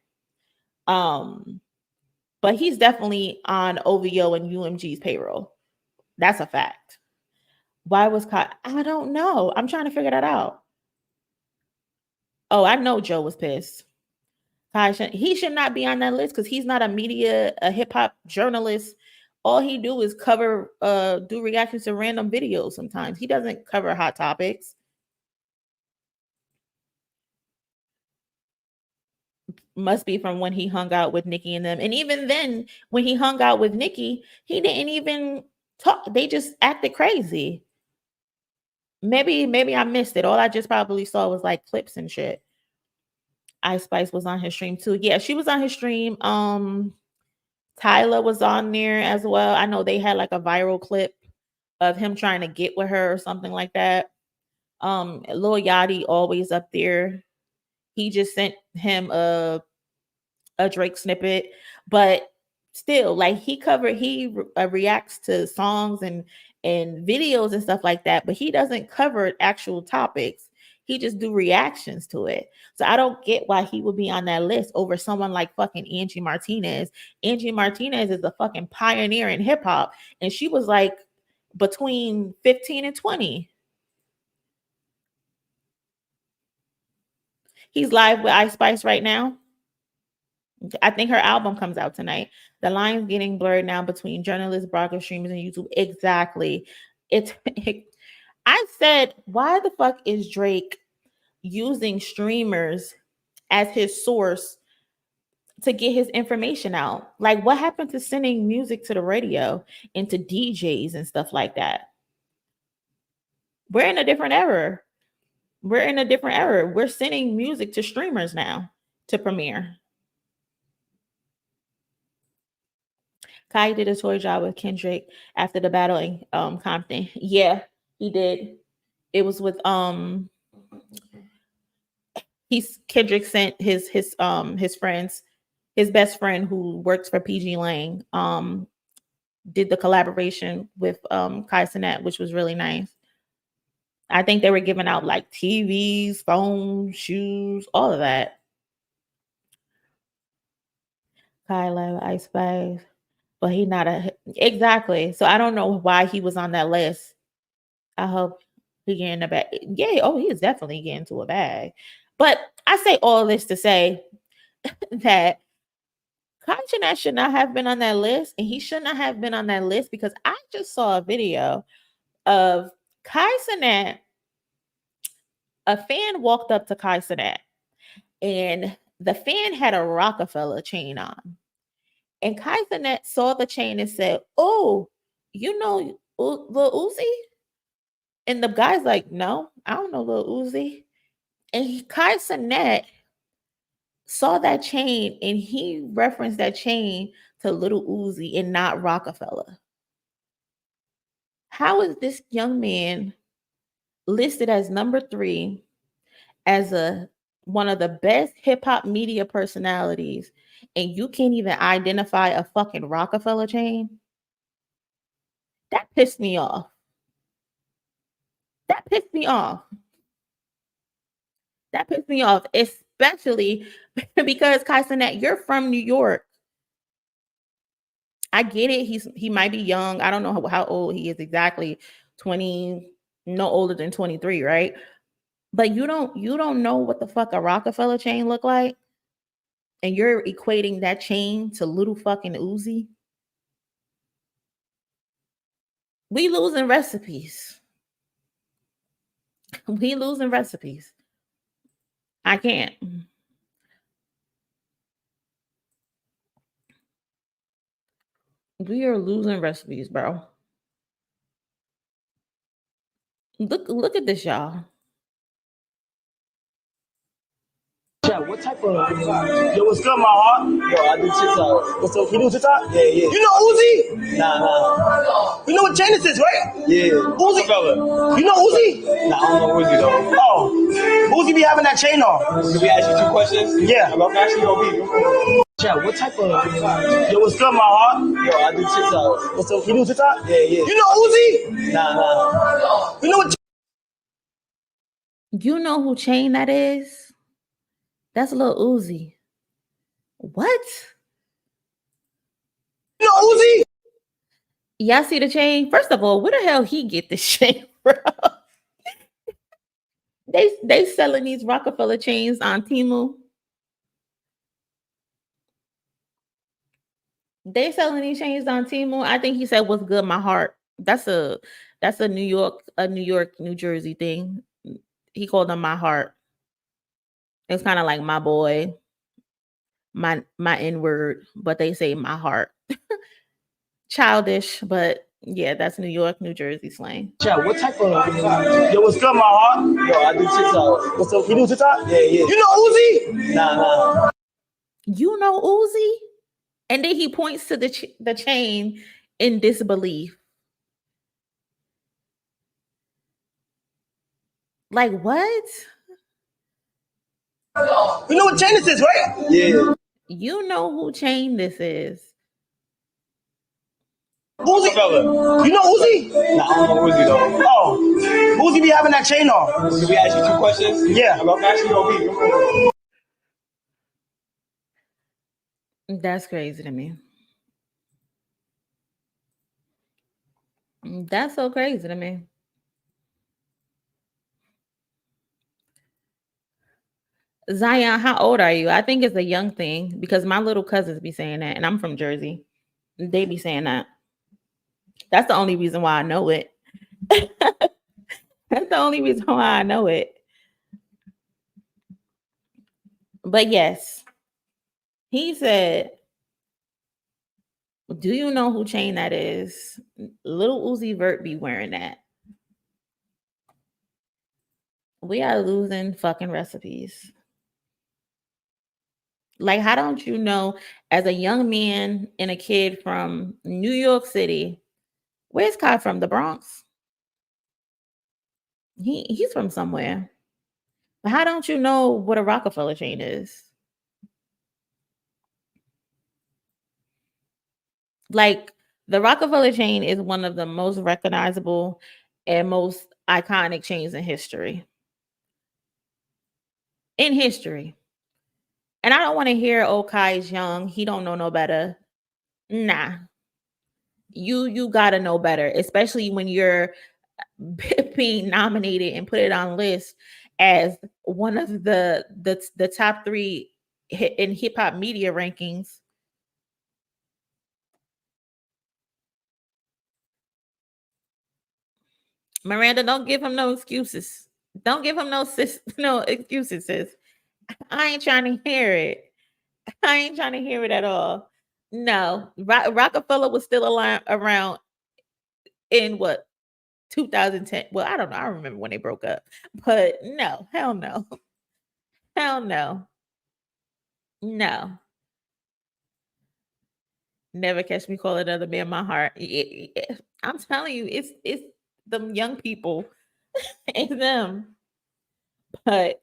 Um, but he's definitely on OVO and UMG's payroll. That's a fact. Why was Kai? I don't know. I'm trying to figure that out. Oh, I know Joe was pissed. He should not be on that list because he's not a hip hop journalist. All he do is do reactions to random videos sometimes. He doesn't cover hot topics. Must be from when he hung out with Nicki and them. And even then, when he hung out with Nicki, he didn't even talk. They just acted crazy. Maybe I missed it. All I just probably saw was like clips and shit. Ice Spice was on his stream too. Yeah, she was on his stream. Tyler was on there as well. I know they had like a viral clip of him trying to get with her or something like that. Lil Yachty always up there. He just sent him a Drake snippet, but still, like reacts to songs and videos and stuff like that, but he doesn't cover actual topics. He just do reactions to it. So I don't get why he would be on that list over someone like fucking Angie Martinez. Angie Martinez is a fucking pioneer in hip hop, and she was like between 15 and 20. He's live with Ice Spice right now. I think her album comes out tonight. The line's getting blurred now between journalists, broadcast streamers, and YouTube. Exactly. It's I said, why the fuck is Drake using streamers as his source to get his information out? Like, what happened to sending music to the radio and to DJs and stuff like that? We're in a different era. We're in a different era. We're sending music to streamers now to premiere. Kai did a tour job with Kendrick after the battle in Compton. Yeah, he did. It was with Kendrick sent his friends, his best friend who works for PG Lang, did the collaboration with Kai Cenat, which was really nice. I think they were giving out like TVs, phones, shoes, all of that. Kai Love, Ice Spice, but he not a exactly. So I don't know why he was on that list. I hope he get in the bag. Yeah, oh, he is definitely getting to a bag. But I say all this to say that Cenat should not have been on that list, and he should not have been on that list because I just saw a video of Cenat. A fan walked up to Cenat, and the fan had a Rockefeller chain on. And Cenat saw the chain and said, "Oh, you know Lil Uzi?" And the guy's like, "No, I don't know Lil Uzi." And Cenat saw that chain and he referenced that chain to Little Uzi and not Rockefeller. How is this young man listed as number 3 as a one of the best hip hop media personalities and you can't even identify a fucking Rockefeller chain? That pissed me off. That pissed me off. That pissed me off, especially because Cenat, you're from New York. I get it. He might be young. I don't know how old he is exactly. 20, no older than 23, right? But you don't know what the fuck a Rockefeller chain look like, and you're equating that chain to little fucking Uzi. We losing recipes. We losing recipes. I can't. We are losing recipes, bro. Look at this, y'all. Yeah, what type of yo? What's good, my heart? Yo, I do TikTok. What's up? You do TikTok? Yeah, yeah. You know Uzi? Nah. You know what Janice is, right? Yeah. Uzi? Fella. You know Uzi? Nah, I don't know Uzi though. Oh, Uzi be having that chain on. Can we ask you 2 questions? Yeah. I'm actually gonna be. Yeah, what type of yo? What's good, my heart? Yo, I do TikTok. What's up? You do TikTok? Yeah, yeah. You know Uzi? Nah. You know what? You know who chain that is? That's Lil Uzi. What? You know Uzi? Y'all see the chain? First of all, where the hell he get this chain from? They selling these Rockefeller chains on Temu. They selling these chains on Temu. I think he said, "What's good, my heart?" That's a New York, New Jersey thing. He called them my heart. It's kind of like my boy, my N word, but they say my heart. Childish, but yeah, that's New York, New Jersey slang. Yeah, what type of yo? What's good, my heart? Yo, I do TikTok. What's up? You do TikTok? Yeah, yeah. You know Uzi? Nah. You know Uzi? And then he points to the chain in disbelief. Like what? You know what Janice is, right? Yeah. You know who chain this is. Uzi? Fella. You know Uzi? Nah, I don't know Uzi though. Oh, Uzi be having that chain on. Can we ask you 2 questions? Yeah. I'm actually gonna be. That's crazy to me. That's so crazy to me. Zion, how old are you? I think it's a young thing because my little cousins be saying that, and I'm from Jersey. They be saying that. That's the only reason why I know it. That's the only reason why I know it. But yes, he said, "Do you know who chain that is?" Little Uzi Vert be wearing that. We are losing fucking recipes. Like, how don't you know, as a young man and a kid from New York City, where's Kai from? The Bronx? He's from somewhere. But how don't you know what a Rockefeller chain is? Like, the Rockefeller chain is one of the most recognizable and most iconic chains in history. In history. And I don't want to hear, oh, Kai's young, he don't know no better. Nah. You gotta know better, especially when you're being nominated and put it on list as one of the top 3 in hip hop media rankings. Miranda, don't give him no excuses. Don't give him no excuses, sis. I ain't trying to hear it. I ain't trying to hear it at all. No, Rockefeller was still around in what 2010. Well, I don't know. I don't remember when they broke up, but no, hell no, hell no, no. Never catch me call another man my heart. I'm telling you, it's them young people, it's them. But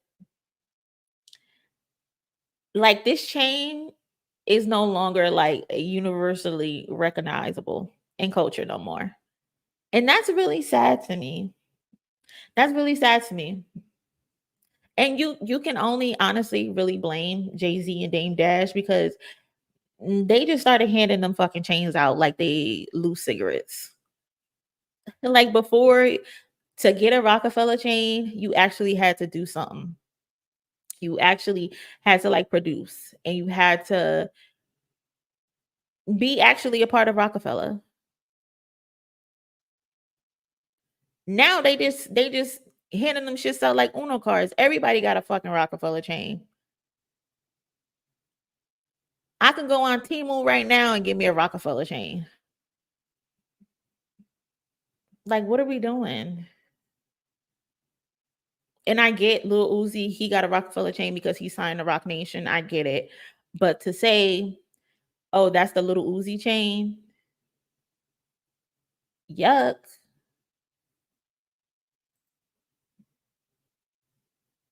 like this chain is no longer like universally recognizable in culture no more. And that's really sad to me. That's really sad to me. And you can only honestly really blame Jay-Z and Dame Dash because they just started handing them fucking chains out like they loose cigarettes. Like before, to get a Rockefeller chain, you actually had to do something. You actually had to like produce and you had to be actually a part of Rockefeller. Now they just handing them shit out like Uno cards. Everybody got a fucking Rockefeller chain. I can go on Temu right now and get me a Rockefeller chain. Like, what are we doing? And I get Lil Uzi, he got a Rockefeller chain because he signed the Rock Nation. I get it. But to say, oh, that's the Little Uzi chain, yuck.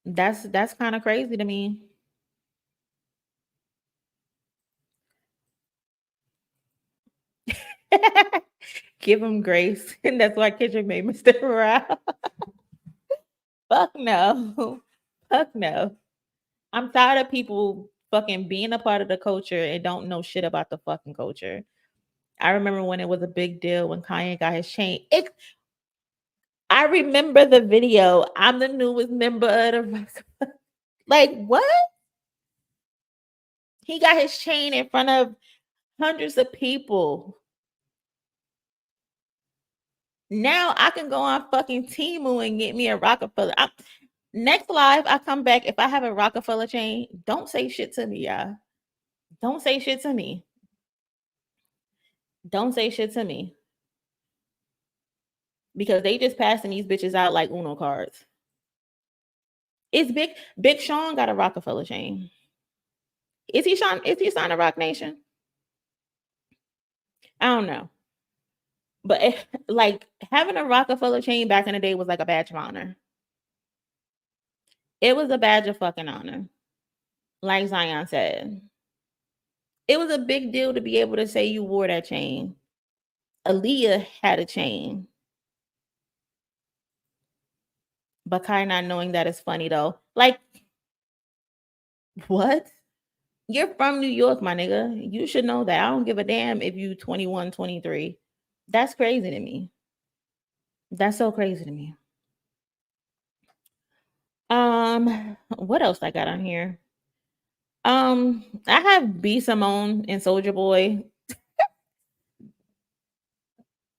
That's kind of crazy to me. Give him grace. And that's why Kendrick made Mr. Morale. Fuck no. Fuck no. I'm tired of people fucking being a part of the culture and don't know shit about the fucking culture. I remember when it was a big deal when Kanye got his chain. I remember the video. I'm the newest member of the like what? He got his chain in front of hundreds of people. Now I can go on fucking Temu and get me a Rockefeller. Next live, I come back. If I have a Rockefeller chain, don't say shit to me, y'all. Don't say shit to me. Don't say shit to me. Because they just passing these bitches out like Uno cards. It's Big Sean got a Rockefeller chain. Is he signed a Rock Nation? I don't know. But like having a Rockefeller chain back in the day was like a badge of honor. It was a badge of fucking honor. Like Zion said. It was a big deal to be able to say you wore that chain. Aaliyah had a chain. But Kai not knowing that is funny though. Like, what? You're from New York, my nigga. You should know that. I don't give a damn if you 21, 23. That's crazy to me. That's so crazy to me. What else I got on here? I have B Simone and Soulja Boy.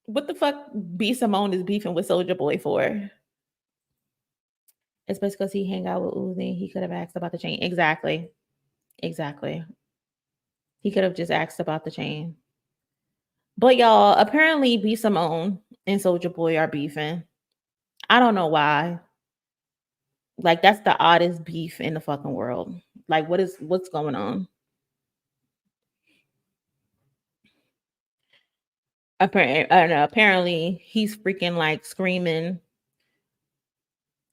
What the fuck B Simone is beefing with Soulja Boy for? It's because he hang out with Uzi. He could have asked about the chain. Exactly. He could have just asked about the chain. But y'all, apparently B Simone and Soulja Boy are beefing. I don't know why. Like, that's the oddest beef in the fucking world. Like, what's going on? Apparently he's freaking like screaming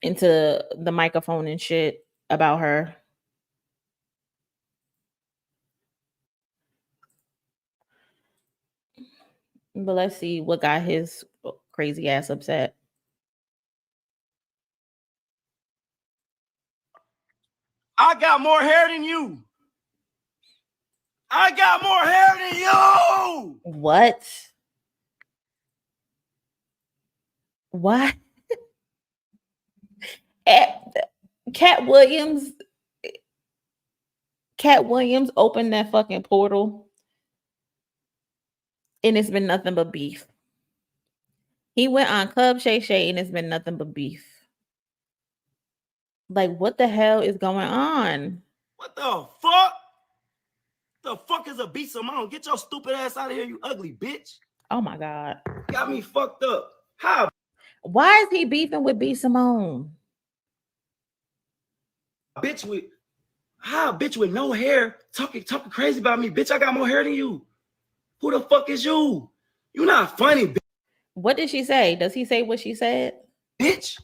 into the microphone and shit about her. But let's see what got his crazy ass upset. I got more hair than you. I got more hair than you. What? What? Cat Williams opened that fucking portal and it's been nothing but beef. He went on Club Shay Shay and it's been nothing but beef. Like, what the hell is going on? What the fuck? The fuck is a B Simone? Get your stupid ass out of here, you ugly bitch. Oh my God. Got me fucked up. How? Why is he beefing with B Simone? Bitch with no hair talking crazy about me. Bitch, I got more hair than you. Who the fuck is you? You not funny, bitch. What did she say? Does he say what she said? Bitch.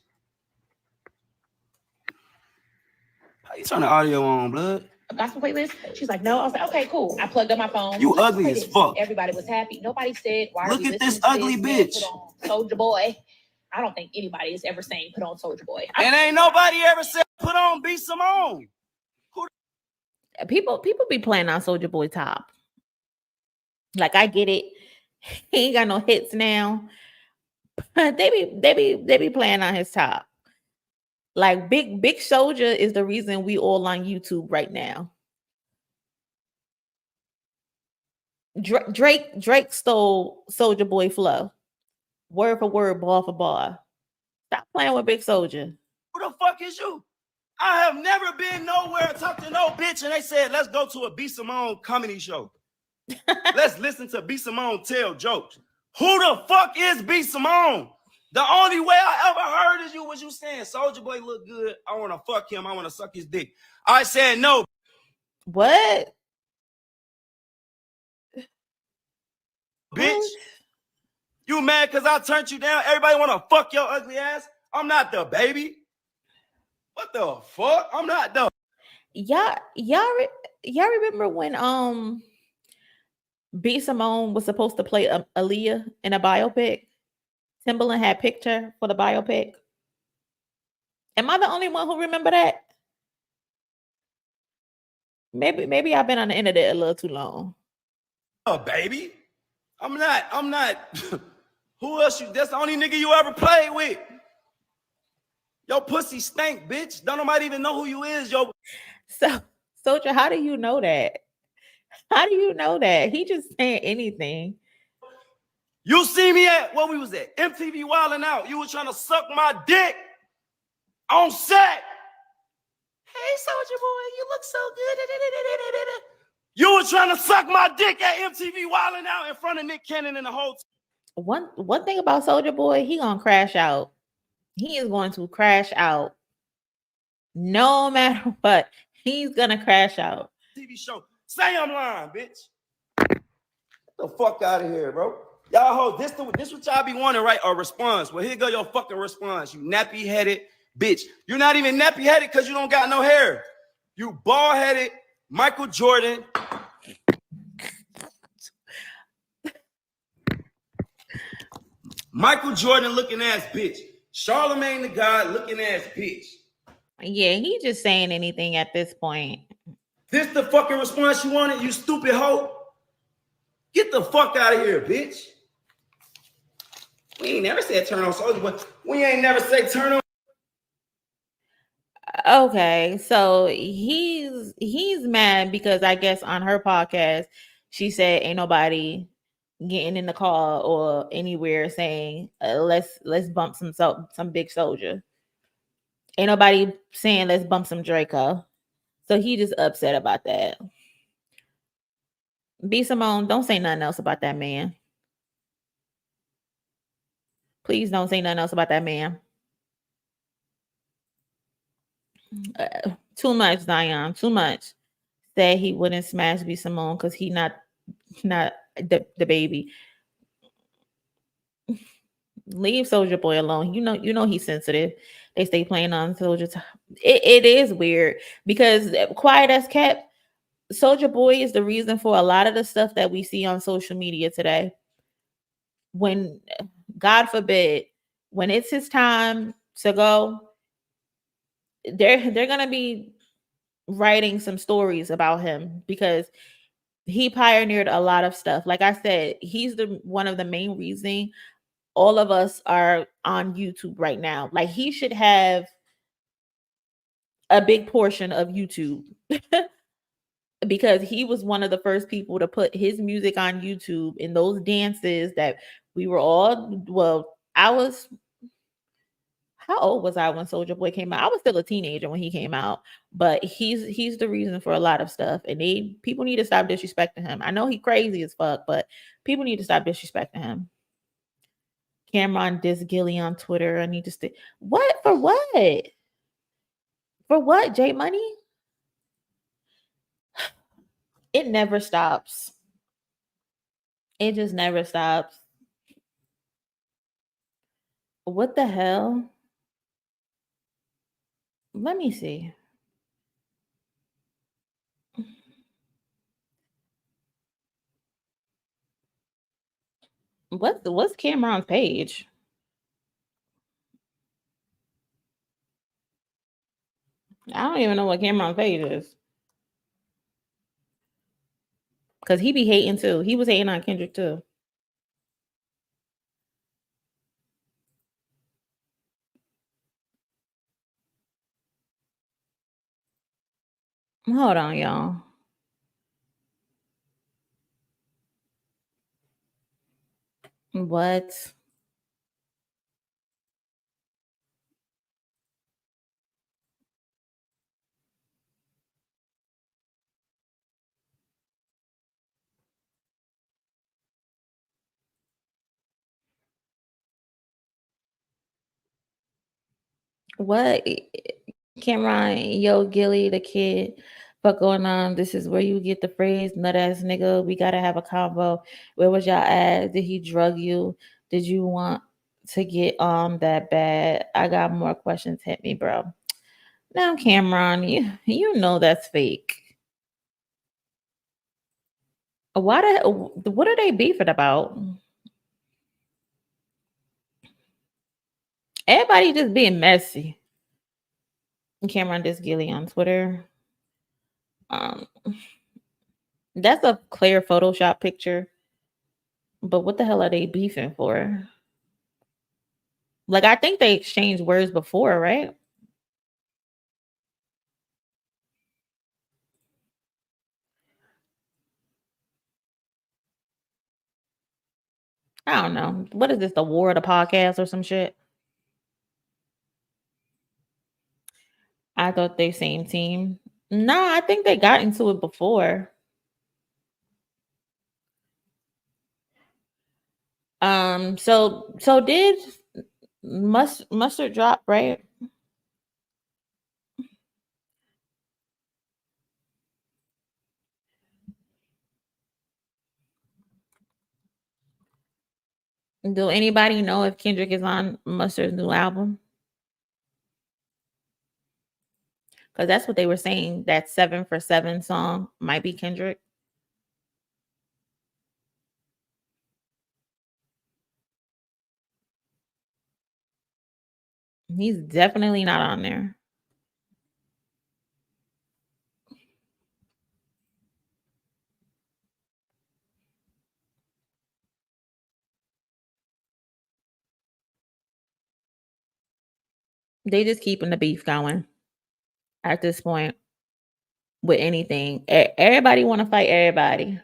How you turn the audio on, blood? Gospel playlist. She's like, no. I was like, okay, cool. I plugged up my phone. You ugly as fuck. Everybody was happy. Nobody said, why look are we at this listening ugly to this? bitch. Put on Soulja Boy. I don't think anybody is ever saying put on Soulja Boy. And ain't nobody ever said put on B Simone. People be playing on Soulja Boy top. Like, I get it. He ain't got no hits now. But they be playing on his top. Like, Big Soulja is the reason we all on YouTube right now. Drake stole Soulja Boy flow. Word for word, bar for bar. Stop playing with Big Soulja. Who the fuck is you? I have never been nowhere talked to no bitch and they said, let's go to a B. Simone comedy show. Let's listen to B. Simone tell jokes. Who the fuck is B. Simone? The only way I ever heard is was you saying, Soulja Boy look good. I want to fuck him. I want to suck his dick. I said no. What? Bitch. You mad because I turned you down? Everybody want to fuck your ugly ass? I'm not the baby. What the fuck? I'm not the. Y'all remember when B. Simone was supposed to play Aaliyah in a biopic? Timbaland had picked her for the biopic. Am I the only one who remember that? Maybe I've been on the internet a little too long. Oh, baby. I'm not. Who else you? That's the only nigga you ever played with. Your pussy stank, bitch. Don't nobody even know who you is, yo. So, Soulja, how do you know that? How do you know that? He just saying anything. You see me at where we was at? MTV Wildin' Out. You was trying to suck my dick on set. Hey, Soulja Boy, you look so good. You was trying to suck my dick at MTV Wildin' Out in front of Nick Cannon and the whole. One thing about Soulja Boy, he gonna crash out. He is going to crash out. No matter what, he's gonna crash out. TV show. Say I'm lying, bitch. Get the fuck out of here, bro. Y'all hold this what y'all be wanting, right? A response. Well, here go your fucking response. You nappy-headed bitch. You're not even nappy-headed because you don't got no hair. You bald-headed Michael Jordan. Michael Jordan looking ass bitch. Charlemagne the God looking ass bitch. Yeah, he just saying anything at this point. This the fucking response you wanted, you stupid hoe? Get the fuck out of here, bitch. We ain't never said turn on Soulja, but we ain't never say turn on. Okay, so he's mad because I guess on her podcast she said ain't nobody getting in the car or anywhere saying let's bump some Big Soulja. Ain't nobody saying let's bump some Draco. So he just upset about that. B. Simone, don't say nothing else about that man. Please don't say nothing else about that man. Too much, Zion. Too much. Said he wouldn't smash B. Simone because he not the baby. Leave Soulja Boy alone. You know he's sensitive. They stay playing on Soulja. It is weird because quiet as kept. Soulja Boy is the reason for a lot of the stuff that we see on social media today. When, God forbid, when it's his time to go, they're gonna be writing some stories about him because he pioneered a lot of stuff. Like I said, he's one of the main reasons all of us are on YouTube right now. Like he should have a big portion of YouTube because he was one of the first people to put his music on YouTube and those dances that we were all, well, how old was I when Soulja Boy came out? I was still a teenager when he came out, but he's the reason for a lot of stuff, and people need to stop disrespecting him. I know he crazy as fuck, but people need to stop disrespecting him. Cameron Disgilly on Twitter. I need to stay. What for? What for? What? J Money? It never stops. It just never stops. What the hell? Let me see. What's Cameron's page? I don't even know what Cameron's page is. Because he be hating too. He was hating on Kendrick too. Hold on, y'all. What? What? Cameron, yo, Gilly, the kid, what going on? This is where you get the phrase nut ass nigga. We gotta have a convo. Where was y'all at? Did he drug you? Did you want to get on that bad? I got more questions. Hit me, bro. Now, Cameron, you know that's fake. What are they beefing about? Everybody just being messy. Cameron this Gilly on Twitter. Um, that's a clear Photoshop picture. But what the hell are they beefing for? Like, I think they exchanged words before, right? I don't know. What is this? The War of the Podcast or some shit? I thought they same team. No, I think they got into it before. So did mustard drop, right? Do anybody know if Kendrick is on Mustard's new album? Because that's what they were saying. That 7 for 7 song might be Kendrick. He's definitely not on there. They just keeping the beef going at this point with anything. Everybody want to fight everybody.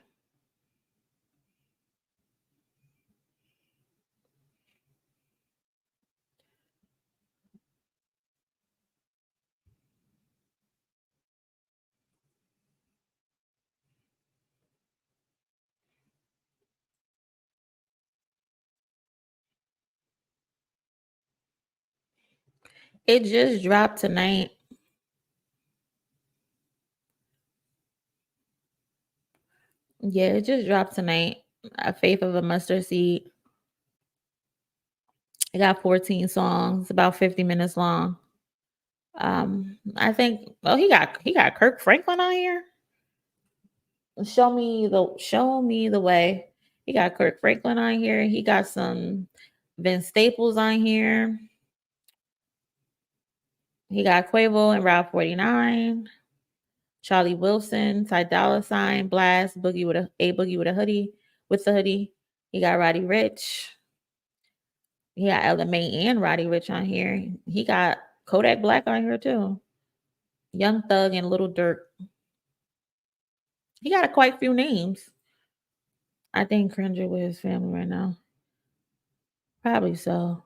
It just dropped tonight. Yeah, it just dropped tonight. A Faith of a Mustard Seed. It got 14 songs, about 50 minutes long. I think he got Kirk Franklin on here. Show me the way. He got Kirk Franklin on here. He got some Vince Staples on here. He got Quavo and Route 49, Charlie Wilson, Ty Dolla Sign, Blast, Boogie with a Boogie with a hoodie, with the hoodie. He got Roddy Rich. He got Ella May and Roddy Rich on here. He got Kodak Black on here too. Young Thug and Little Dirk. He got quite few names. I think Kendrick with his family right now. Probably so.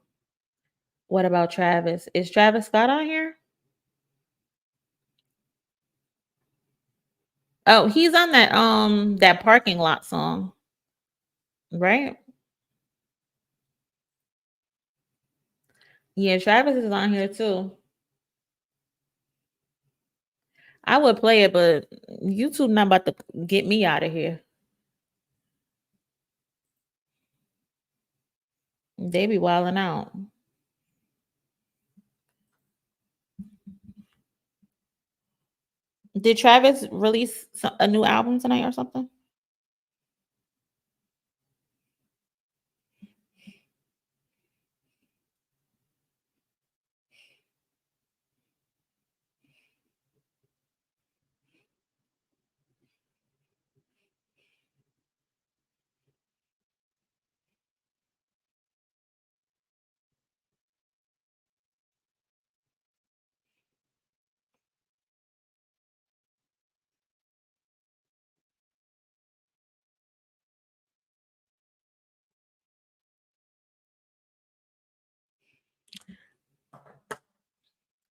What about Travis? Is Travis Scott on here? Oh, he's on that parking lot song, right? Yeah, Travis is on here too. I would play it, but YouTube not about to get me out of here. They be wilding out. Did Travis release a new album tonight or something?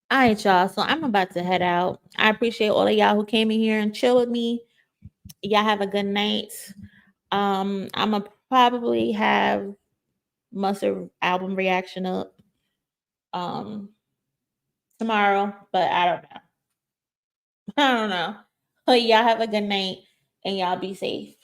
All right, y'all. So I'm about to head out. I appreciate all of y'all who came in here and chill with me. Y'all have a good night. I'm gonna probably have Mustard album reaction up. Um, tomorrow, but I don't know. I don't know. But y'all have a good night and y'all be safe.